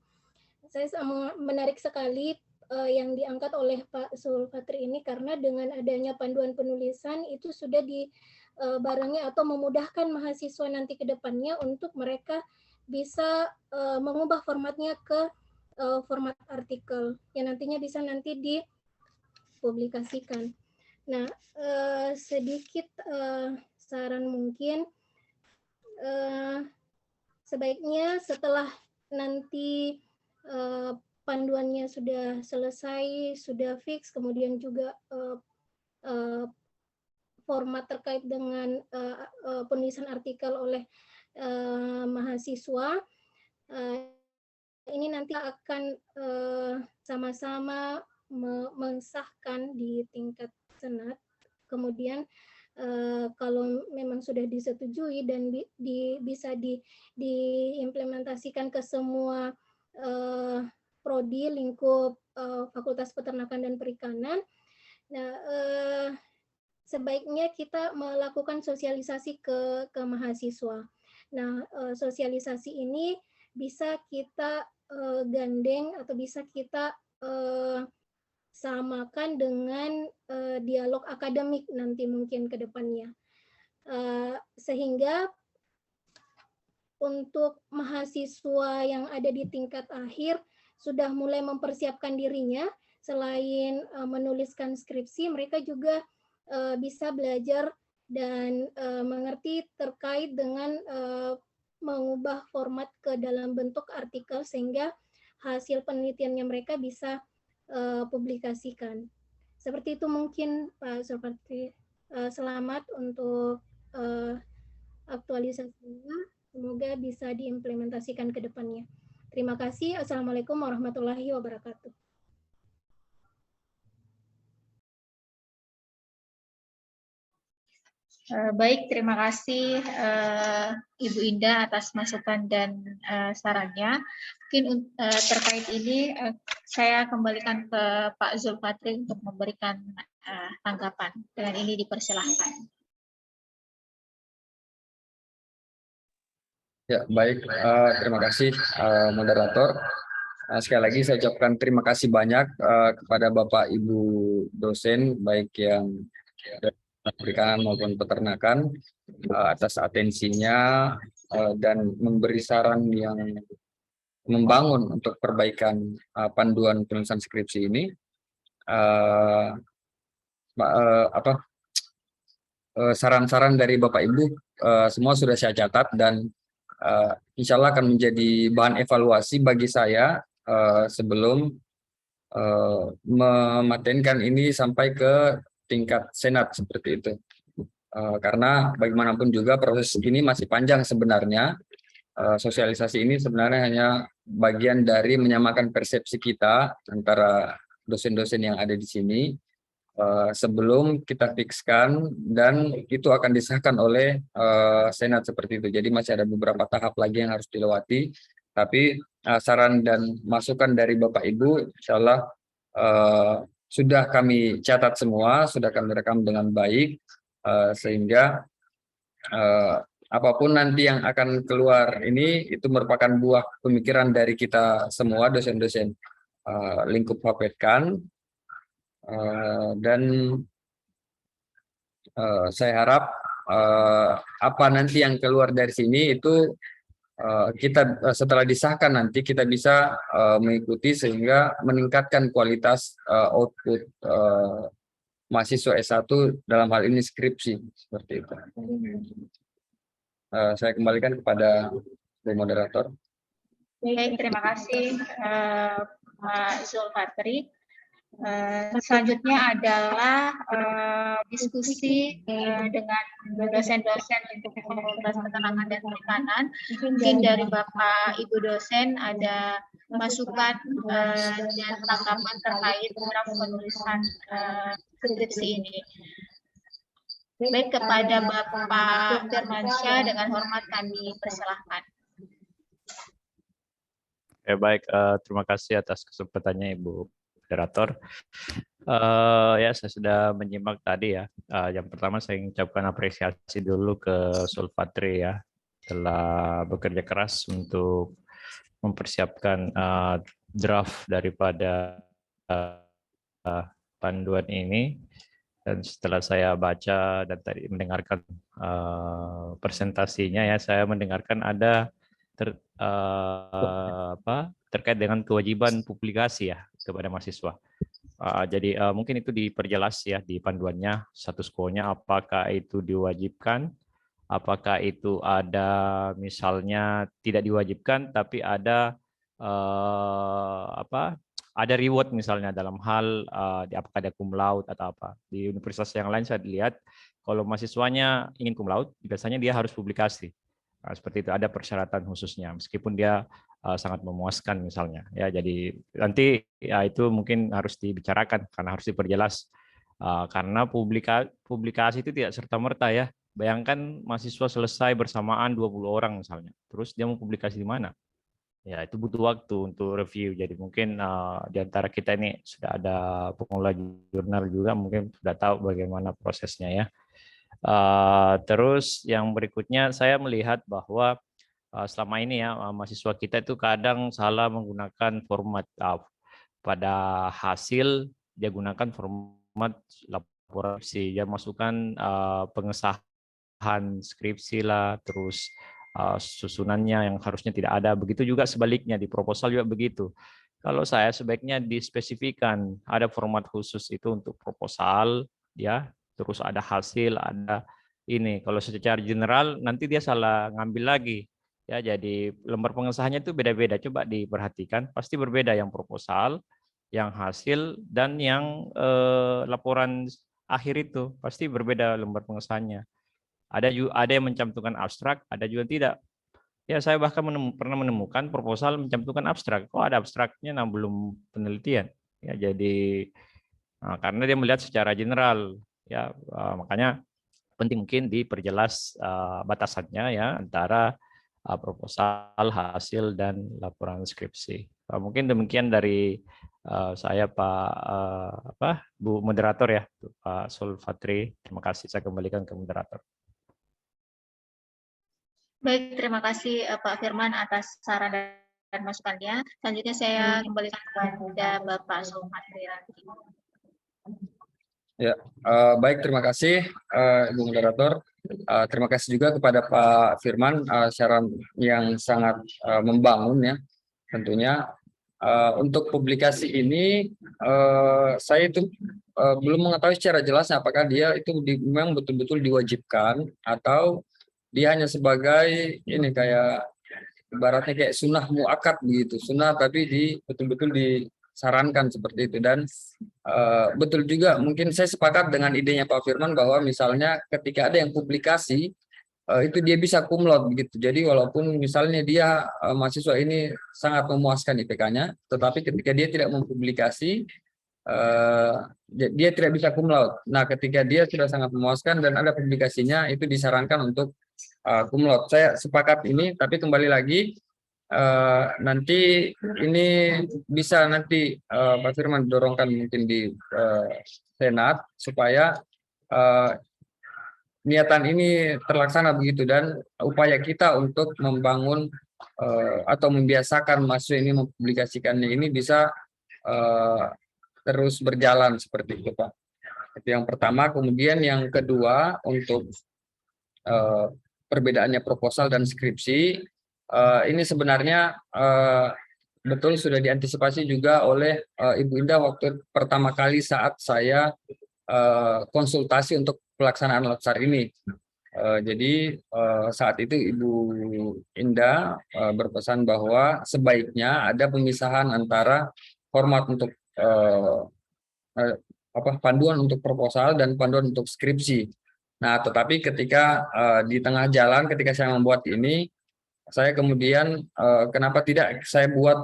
Saya menarik sekali yang diangkat oleh Pak Zulfatri ini, karena dengan adanya panduan penulisan itu sudah dibarengi atau memudahkan mahasiswa nanti ke depannya untuk mereka bisa mengubah formatnya ke format artikel yang nantinya bisa nanti dipublikasikan. Nah, sedikit saran mungkin, sebaiknya setelah nanti panduannya sudah selesai, sudah fix, kemudian juga format terkait dengan penulisan artikel oleh mahasiswa, ini nanti akan sama-sama mensahkan di tingkat senat. Kemudian kalau memang sudah disetujui dan bisa diimplementasikan ke semua prodi lingkup Fakultas Peternakan dan Perikanan. Nah, sebaiknya kita melakukan sosialisasi ke mahasiswa. Nah, sosialisasi ini bisa kita gandeng atau bisa kita samakan dengan dialog akademik nanti mungkin ke depannya. Sehingga untuk mahasiswa yang ada di tingkat akhir sudah mulai mempersiapkan dirinya, selain menuliskan skripsi, mereka juga bisa belajar dan mengerti terkait dengan mengubah format ke dalam bentuk artikel sehingga hasil penelitiannya mereka bisa publikasikan. Seperti itu mungkin Pak Zulfatri. Selamat untuk aktualisasinya. Semoga bisa diimplementasikan ke depannya. Terima kasih. Assalamualaikum warahmatullahi wabarakatuh. Baik, terima kasih Ibu Indah atas masukan dan sarannya. Mungkin terkait ini saya kembalikan ke Pak Zulfatri untuk memberikan tanggapan. Dengan ini dipersilahkan. Ya, baik. Terima kasih moderator. Sekali lagi saya ucapkan terima kasih banyak kepada Bapak Ibu dosen, baik yang dari perikanan maupun peternakan, atas atensinya dan memberi saran yang membangun untuk perbaikan panduan penulisan skripsi ini. Saran-saran dari Bapak Ibu semua sudah saya catat dan insya Allah akan menjadi bahan evaluasi bagi saya sebelum mematenkan ini sampai ke tingkat senat seperti itu. Karena bagaimanapun juga proses ini masih panjang sebenarnya. Sosialisasi ini sebenarnya hanya bagian dari menyamakan persepsi kita antara dosen-dosen yang ada di sini sebelum kita fikskan dan itu akan disahkan oleh senat seperti itu. Jadi masih ada beberapa tahap lagi yang harus dilewati. Tapi saran dan masukan dari Bapak Ibu insya Allah sudah kami catat semua, sudah kami rekam dengan baik, sehingga apapun nanti yang akan keluar ini itu merupakan buah pemikiran dari kita semua dosen-dosen lingkup Fapetkan, dan saya harap apa nanti yang keluar dari sini itu kita setelah disahkan nanti kita bisa mengikuti sehingga meningkatkan kualitas output mahasiswa S1 dalam hal ini skripsi seperti itu. Saya kembalikan kepada moderator. Baik, terima kasih Pak Zulfatri. Selanjutnya adalah diskusi dengan dosen-dosen untuk Fakultas Peternakan dan Perikanan. Mungkin dari Bapak Ibu dosen ada masukan dan tanggapan terkait draft penulisan skripsi ini. Baik, kepada Bapak Firmansyah dengan hormat kami persilahkan. Ya, baik, terima kasih atas kesempatannya Ibu Moderator. Ya, saya sudah menyimak tadi ya. Yang pertama saya mengucapkan apresiasi dulu ke Sulfatri ya, telah bekerja keras untuk mempersiapkan draft daripada panduan ini. Dan setelah saya baca dan tadi mendengarkan presentasinya ya, saya mendengarkan ada terkait dengan kewajiban publikasi ya kepada mahasiswa. Jadi mungkin itu diperjelas ya di panduannya, status quo-nya apakah itu diwajibkan, apakah itu ada misalnya tidak diwajibkan tapi ada ada reward misalnya dalam hal apakah ada cum laude atau apa. Di universitas yang lain saya lihat kalau mahasiswanya ingin cum laude biasanya dia harus publikasi. Seperti itu, ada persyaratan khususnya meskipun dia sangat memuaskan misalnya ya. Jadi nanti ya itu mungkin harus dibicarakan karena harus diperjelas karena publikasi itu tidak serta-merta ya. Bayangkan mahasiswa selesai bersamaan 20 orang misalnya, terus dia mau publikasi di mana? Ya, itu butuh waktu untuk review. Jadi mungkin di antara kita ini sudah ada pengelola jurnal juga, mungkin sudah tahu bagaimana prosesnya ya. Terus yang berikutnya saya melihat bahwa selama ini ya mahasiswa kita itu kadang salah menggunakan format pada hasil dia gunakan format laporan skripsi, dia masukkan pengesahan skripsi lah, terus susunannya yang harusnya tidak ada. Begitu juga sebaliknya di proposal juga begitu. Kalau saya sebaiknya dispesifikan ada format khusus itu untuk proposal ya, terus ada hasil, ada ini. Kalau secara general nanti dia salah ngambil lagi ya. Jadi lembar pengesahannya itu beda-beda. Coba diperhatikan, pasti berbeda yang proposal, yang hasil dan yang laporan akhir itu pasti berbeda lembar pengesahannya. Ada yang mencantumkan abstrak, ada juga tidak. Ya, saya bahkan pernah menemukan proposal mencantumkan abstrak. Kok ada abstraknya, nah belum penelitian. Ya, jadi karena dia melihat secara general. Ya, makanya penting mungkin diperjelas batasannya ya antara proposal, hasil dan laporan skripsi. Mungkin demikian dari saya Bu Moderator ya, Pak Sulfatri. Terima kasih. Saya kembalikan ke moderator. Baik, terima kasih Pak Firman atas saran dan masukannya. Selanjutnya saya kembalikan kepada Bapak Sulfatri. Ya, baik, terima kasih Ibu Moderator. Terima kasih juga kepada Pak Firman saran yang sangat membangun ya tentunya. Untuk publikasi ini saya itu belum mengetahui secara jelas apakah dia itu memang betul-betul diwajibkan atau dia hanya sebagai ini kayak ibaratnya kayak sunnah muakkad begitu, sunnah tapi betul-betul disarankan seperti itu. Dan betul juga mungkin saya sepakat dengan idenya Pak Firman bahwa misalnya ketika ada yang publikasi itu dia bisa cum laude begitu. Jadi walaupun misalnya dia mahasiswa ini sangat memuaskan IPK-nya, tetapi ketika dia tidak mempublikasi dia tidak bisa cum laude. Nah, ketika dia sudah sangat memuaskan dan ada publikasinya, itu disarankan untuk cum laude. Saya sepakat ini, tapi kembali lagi nanti ini bisa nanti Pak Firman dorongkan mungkin di Senat supaya niatan ini terlaksana begitu, dan upaya kita untuk membangun atau membiasakan mahasiswa ini mempublikasikannya ini bisa terus berjalan seperti itu Pak. Itu yang pertama. Kemudian yang kedua untuk perbedaannya proposal dan skripsi ini sebenarnya betul sudah diantisipasi juga oleh Ibu Indah waktu pertama kali saat saya konsultasi untuk pelaksanaan labsar ini. Jadi saat itu Ibu Indah berpesan bahwa sebaiknya ada pemisahan antara format untuk panduan untuk proposal dan panduan untuk skripsi. Nah, tetapi ketika di tengah jalan ketika saya membuat ini, saya kemudian kenapa tidak saya buat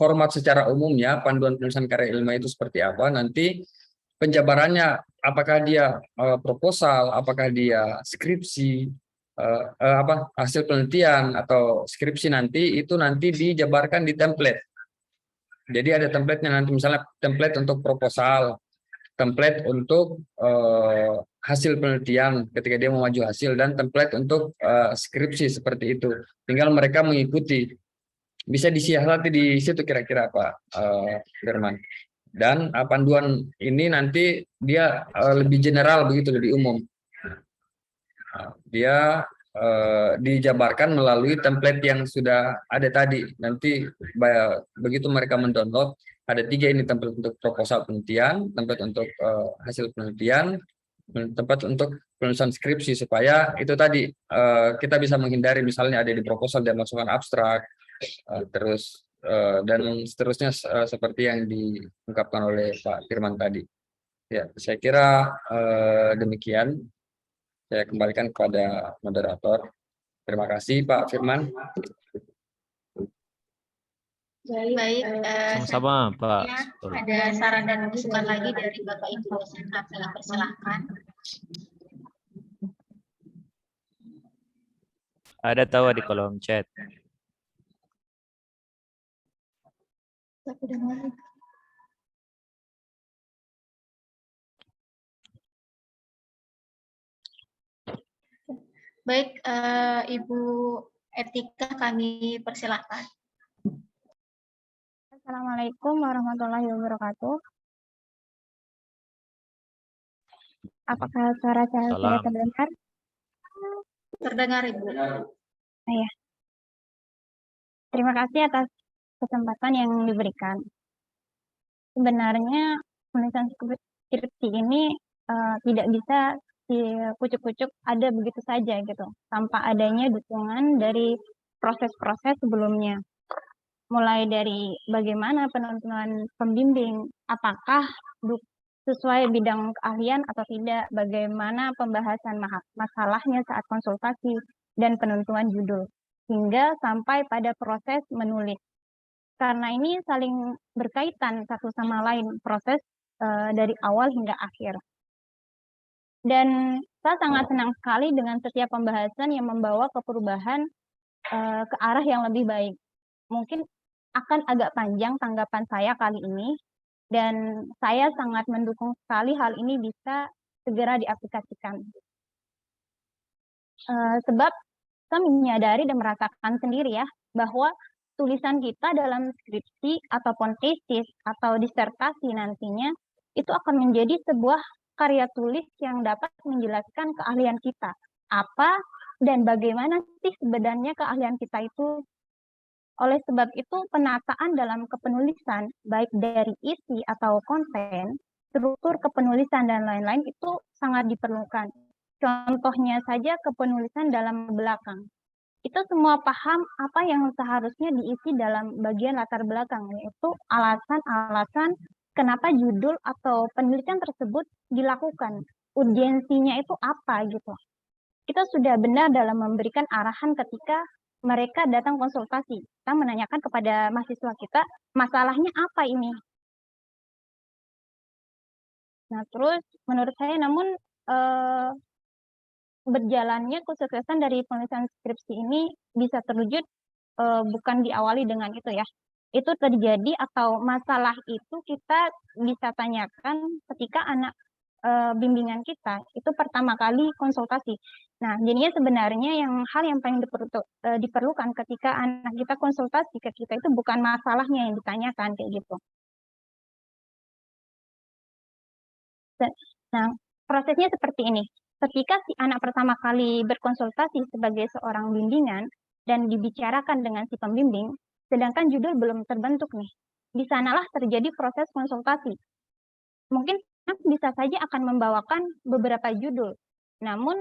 format secara umumnya panduan penulisan karya ilmiah itu seperti apa, nanti penjabarannya apakah dia proposal, apakah dia skripsi, hasil penelitian atau skripsi, nanti dijabarkan di template. Jadi ada template-nya nanti, misalnya template untuk proposal, template untuk hasil penelitian ketika dia mau maju hasil, dan template untuk skripsi seperti itu. Tinggal mereka mengikuti. Bisa disiasati di situ kira-kira Pak Firman. Dan panduan ini nanti dia lebih general begitu, lebih umum. Dia dijabarkan melalui template yang sudah ada tadi. Nanti begitu mereka mendownload, ada 3 ini: template untuk proposal penelitian, template untuk hasil penelitian, template untuk penulisan skripsi, supaya itu tadi kita bisa menghindari misalnya ada di proposal dia masukkan abstrak, terus dan seterusnya seperti yang diungkapkan oleh Pak Firman tadi. Ya, saya kira demikian. Saya kembalikan kepada moderator. Terima kasih Pak Firman. Baik, Sama-sama Pak. ada saran dan masukan lagi dari Bapak Ibu dosen kami, persilahkan. Ada tawa di kolom chat. Baik, Ibu Etika kami persilahkan. Assalamualaikum warahmatullahi wabarakatuh. Apakah suara saya Salam. terdengar? Terdengar Ibu. Ya. Terima kasih atas kesempatan yang diberikan. Sebenarnya penulisan skripsi ini tidak bisa kucuk-kucuk ada begitu saja gitu, tanpa adanya dukungan dari proses-proses sebelumnya. Mulai dari bagaimana penentuan pembimbing, apakah sesuai bidang keahlian atau tidak, bagaimana pembahasan masalahnya saat konsultasi, dan penentuan judul, hingga sampai pada proses menulis. Karena ini saling berkaitan satu sama lain, proses dari awal hingga akhir. Dan saya sangat senang sekali dengan setiap pembahasan yang membawa ke perubahan ke arah yang lebih baik. Mungkin akan agak panjang tanggapan saya kali ini, dan saya sangat mendukung sekali hal ini bisa segera diaplikasikan. Sebab kita menyadari dan merasakan sendiri ya, bahwa tulisan kita dalam skripsi ataupun tesis atau disertasi nantinya itu akan menjadi sebuah karya tulis yang dapat menjelaskan keahlian kita. Apa dan bagaimana sih sebenarnya keahlian kita itu. Oleh sebab itu, penataan dalam kepenulisan, baik dari isi atau konten, struktur kepenulisan, dan lain-lain itu sangat diperlukan. Contohnya saja kepenulisan dalam belakang. Kita semua paham apa yang seharusnya diisi dalam bagian latar belakang, yaitu alasan-alasan kenapa judul atau penelitian tersebut dilakukan. Urgensinya itu apa gitu. Kita sudah benar dalam memberikan arahan ketika mereka datang konsultasi. Kita menanyakan kepada mahasiswa kita, masalahnya apa ini? Nah, terus menurut saya namun berjalannya kesuksesan dari penulisan skripsi ini bisa terwujud bukan diawali dengan itu ya. Itu terjadi atau masalah itu kita bisa tanyakan ketika anak bimbingan kita itu pertama kali konsultasi. Nah, jadinya sebenarnya hal yang paling diperlukan ketika anak kita konsultasi ke kita itu bukan masalahnya yang ditanyakan kayak gitu. Nah, prosesnya seperti ini. Ketika si anak pertama kali berkonsultasi sebagai seorang bimbingan dan dibicarakan dengan si pembimbing, sedangkan judul belum terbentuk nih. Di sanalah terjadi proses konsultasi. Mungkin bisa saja akan membawakan beberapa judul, namun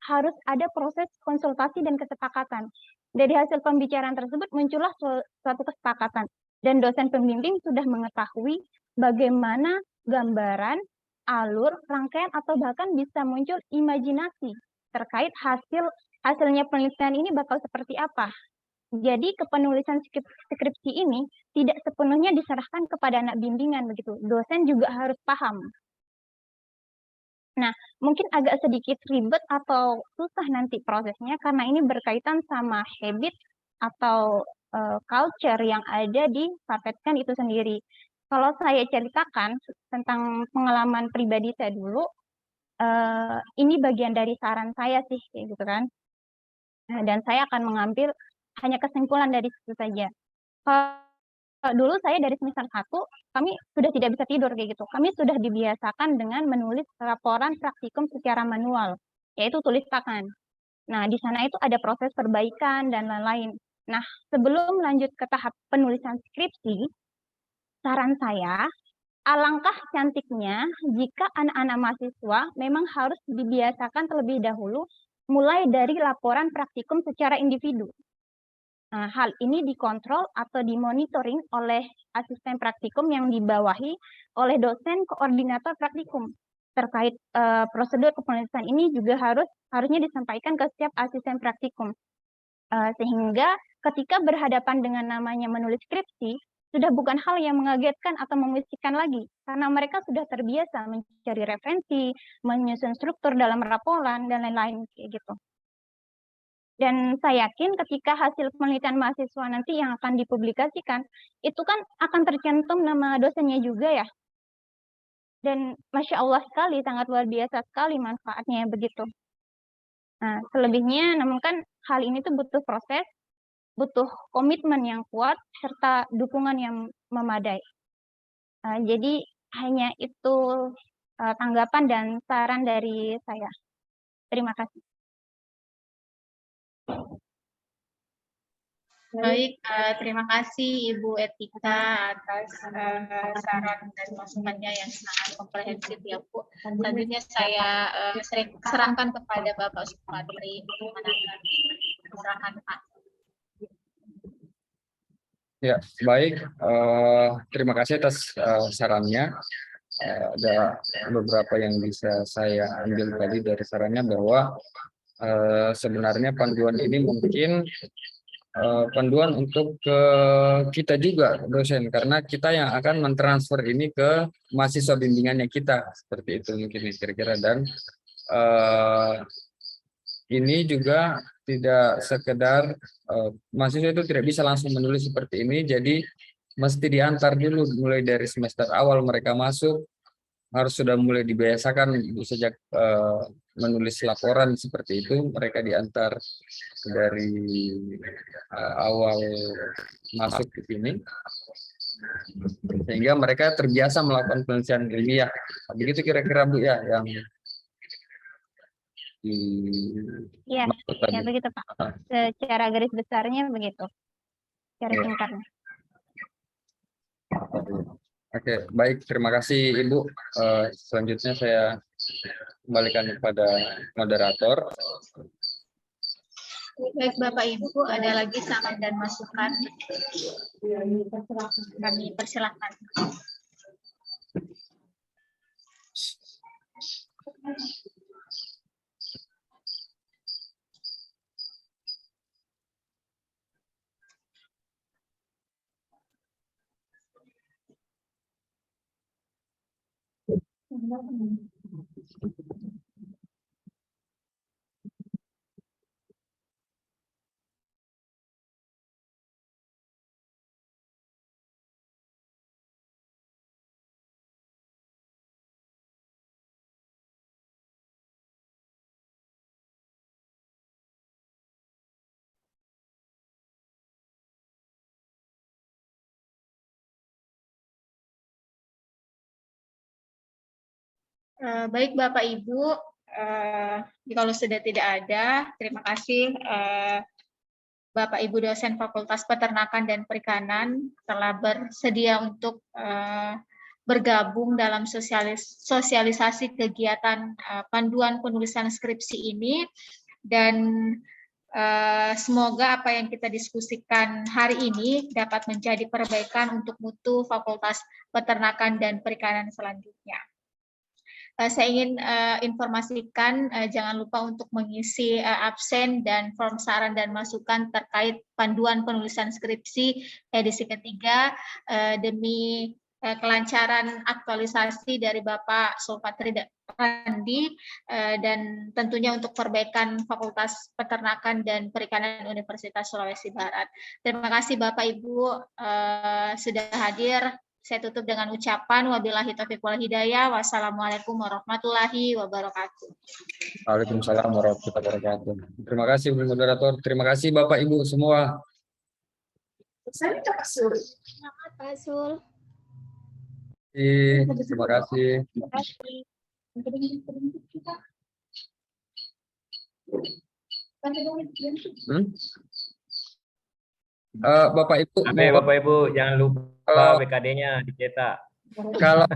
harus ada proses konsultasi dan kesepakatan. Dari hasil pembicaraan tersebut muncullah suatu kesepakatan, dan dosen pembimbing sudah mengetahui bagaimana gambaran, alur, rangkaian, atau bahkan bisa muncul imajinasi terkait hasilnya penelitian ini bakal seperti apa. Jadi kepenulisan skripsi ini tidak sepenuhnya diserahkan kepada anak bimbingan begitu. Dosen juga harus paham. Nah, mungkin agak sedikit ribet atau susah nanti prosesnya karena ini berkaitan sama habit atau culture yang ada di Fapetkam itu sendiri. Kalau saya ceritakan tentang pengalaman pribadi saya dulu, ini bagian dari saran saya sih, kayak gitu kan. Dan saya akan mengambil hanya kesimpulan dari situ saja. Kalau dulu saya dari semester 1, kami sudah tidak bisa tidur kayak gitu. Kami sudah dibiasakan dengan menulis laporan praktikum secara manual, yaitu tulis tangan. Nah, di sana itu ada proses perbaikan dan lain-lain. Nah, sebelum lanjut ke tahap penulisan skripsi, saran saya, alangkah cantiknya jika anak-anak mahasiswa memang harus dibiasakan terlebih dahulu mulai dari laporan praktikum secara individu. Nah, hal ini dikontrol atau dimonitoring oleh asisten praktikum yang dibawahi oleh dosen koordinator praktikum. Terkait prosedur kepenulisan ini juga harusnya disampaikan ke setiap asisten praktikum. Sehingga ketika berhadapan dengan namanya menulis skripsi, sudah bukan hal yang mengagetkan atau memusikkan lagi, karena mereka sudah terbiasa mencari referensi, menyusun struktur dalam laporan, dan lain-lain kayak gitu. Dan saya yakin ketika hasil penelitian mahasiswa nanti yang akan dipublikasikan, itu kan akan tercantum nama dosennya juga ya. Dan Masya Allah sekali, sangat luar biasa sekali manfaatnya begitu. Nah, selebihnya, namun kan hal ini tuh butuh proses, butuh komitmen yang kuat, serta dukungan yang memadai. Jadi hanya itu tanggapan dan saran dari saya. Terima kasih. Baik, terima kasih Ibu Etika atas saran dan masukannya yang sangat komprehensif ya Bu. Selanjutnya saya serahkan kepada Bapak Supatri untuk menanggapi. Silakan Pak. Ya, baik. Terima kasih atas sarannya. Ada beberapa yang bisa saya ambil tadi dari sarannya bahwa sebenarnya panduan ini mungkin panduan untuk ke kita juga dosen, karena kita yang akan mentransfer ini ke mahasiswa bimbingannya kita, seperti itu mungkin kira-kira. Dan ini juga tidak sekedar mahasiswa itu tidak bisa langsung menulis seperti ini, jadi mesti diantar dulu mulai dari semester awal mereka masuk, harus sudah mulai dibiasakan sejak menulis laporan seperti itu. Mereka diantar dari awal masuk ke sini, sehingga mereka terbiasa melakukan penelitian ilmiah. Begitu kira-kira Bu ya yang ya begitu Pak. Secara garis besarnya begitu. Secara singkatnya. Oke, baik. Terima kasih Ibu. Selanjutnya saya kembalikan kepada moderator. Baik Bapak Ibu, ada lagi saran dan masukan? Kami persilahkan. Baik Bapak Ibu, kalau sudah tidak ada, terima kasih Bapak Ibu dosen Fakultas Peternakan dan Perikanan telah bersedia untuk bergabung dalam sosialisasi kegiatan panduan penulisan skripsi ini. Dan Semoga apa yang kita diskusikan hari ini dapat menjadi perbaikan untuk mutu Fakultas Peternakan dan Perikanan selanjutnya. Saya ingin informasikan jangan lupa untuk mengisi absen dan form saran dan masukan terkait panduan penulisan skripsi edisi ketiga demi kelancaran aktualisasi dari Bapak Sulfatri Randi dan tentunya untuk perbaikan Fakultas Peternakan dan Perikanan Universitas Sulawesi Barat. Terima kasih Bapak Ibu sudah hadir. Saya tutup dengan ucapan wabillahi taufiq wal hidayah. Wassalamualaikum warahmatullahi wabarakatuh. Waalaikumsalam warahmatullahi wabarakatuh. Terima kasih Bu Moderator. Terima kasih Bapak Ibu semua. Selamat Pak Sul. Terima kasih. Bapak Ibu, Bapak Ibu jangan lupa BKD-nya dicetak. Kalau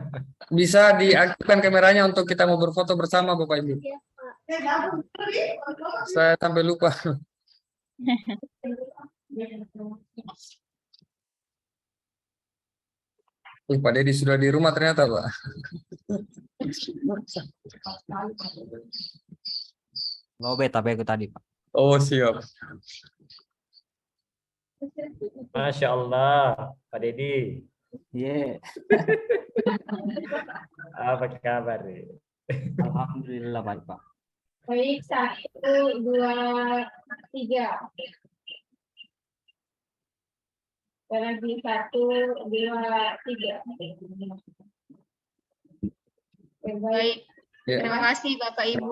bisa diaktifkan kameranya untuk kita mau berfoto bersama Bapak Ibu. Saya sampai lupa. Pak Dedi sudah di rumah ternyata Pak. Mau beta aku tadi Pak. Oh siap. Masya Allah, Pak Dedi. Iya. Apa kabar? Alhamdulillah baik Pak. Baik, 1, 2, 3. Lagi 1, 2, 3. Baik, terima kasih Bapak Ibu.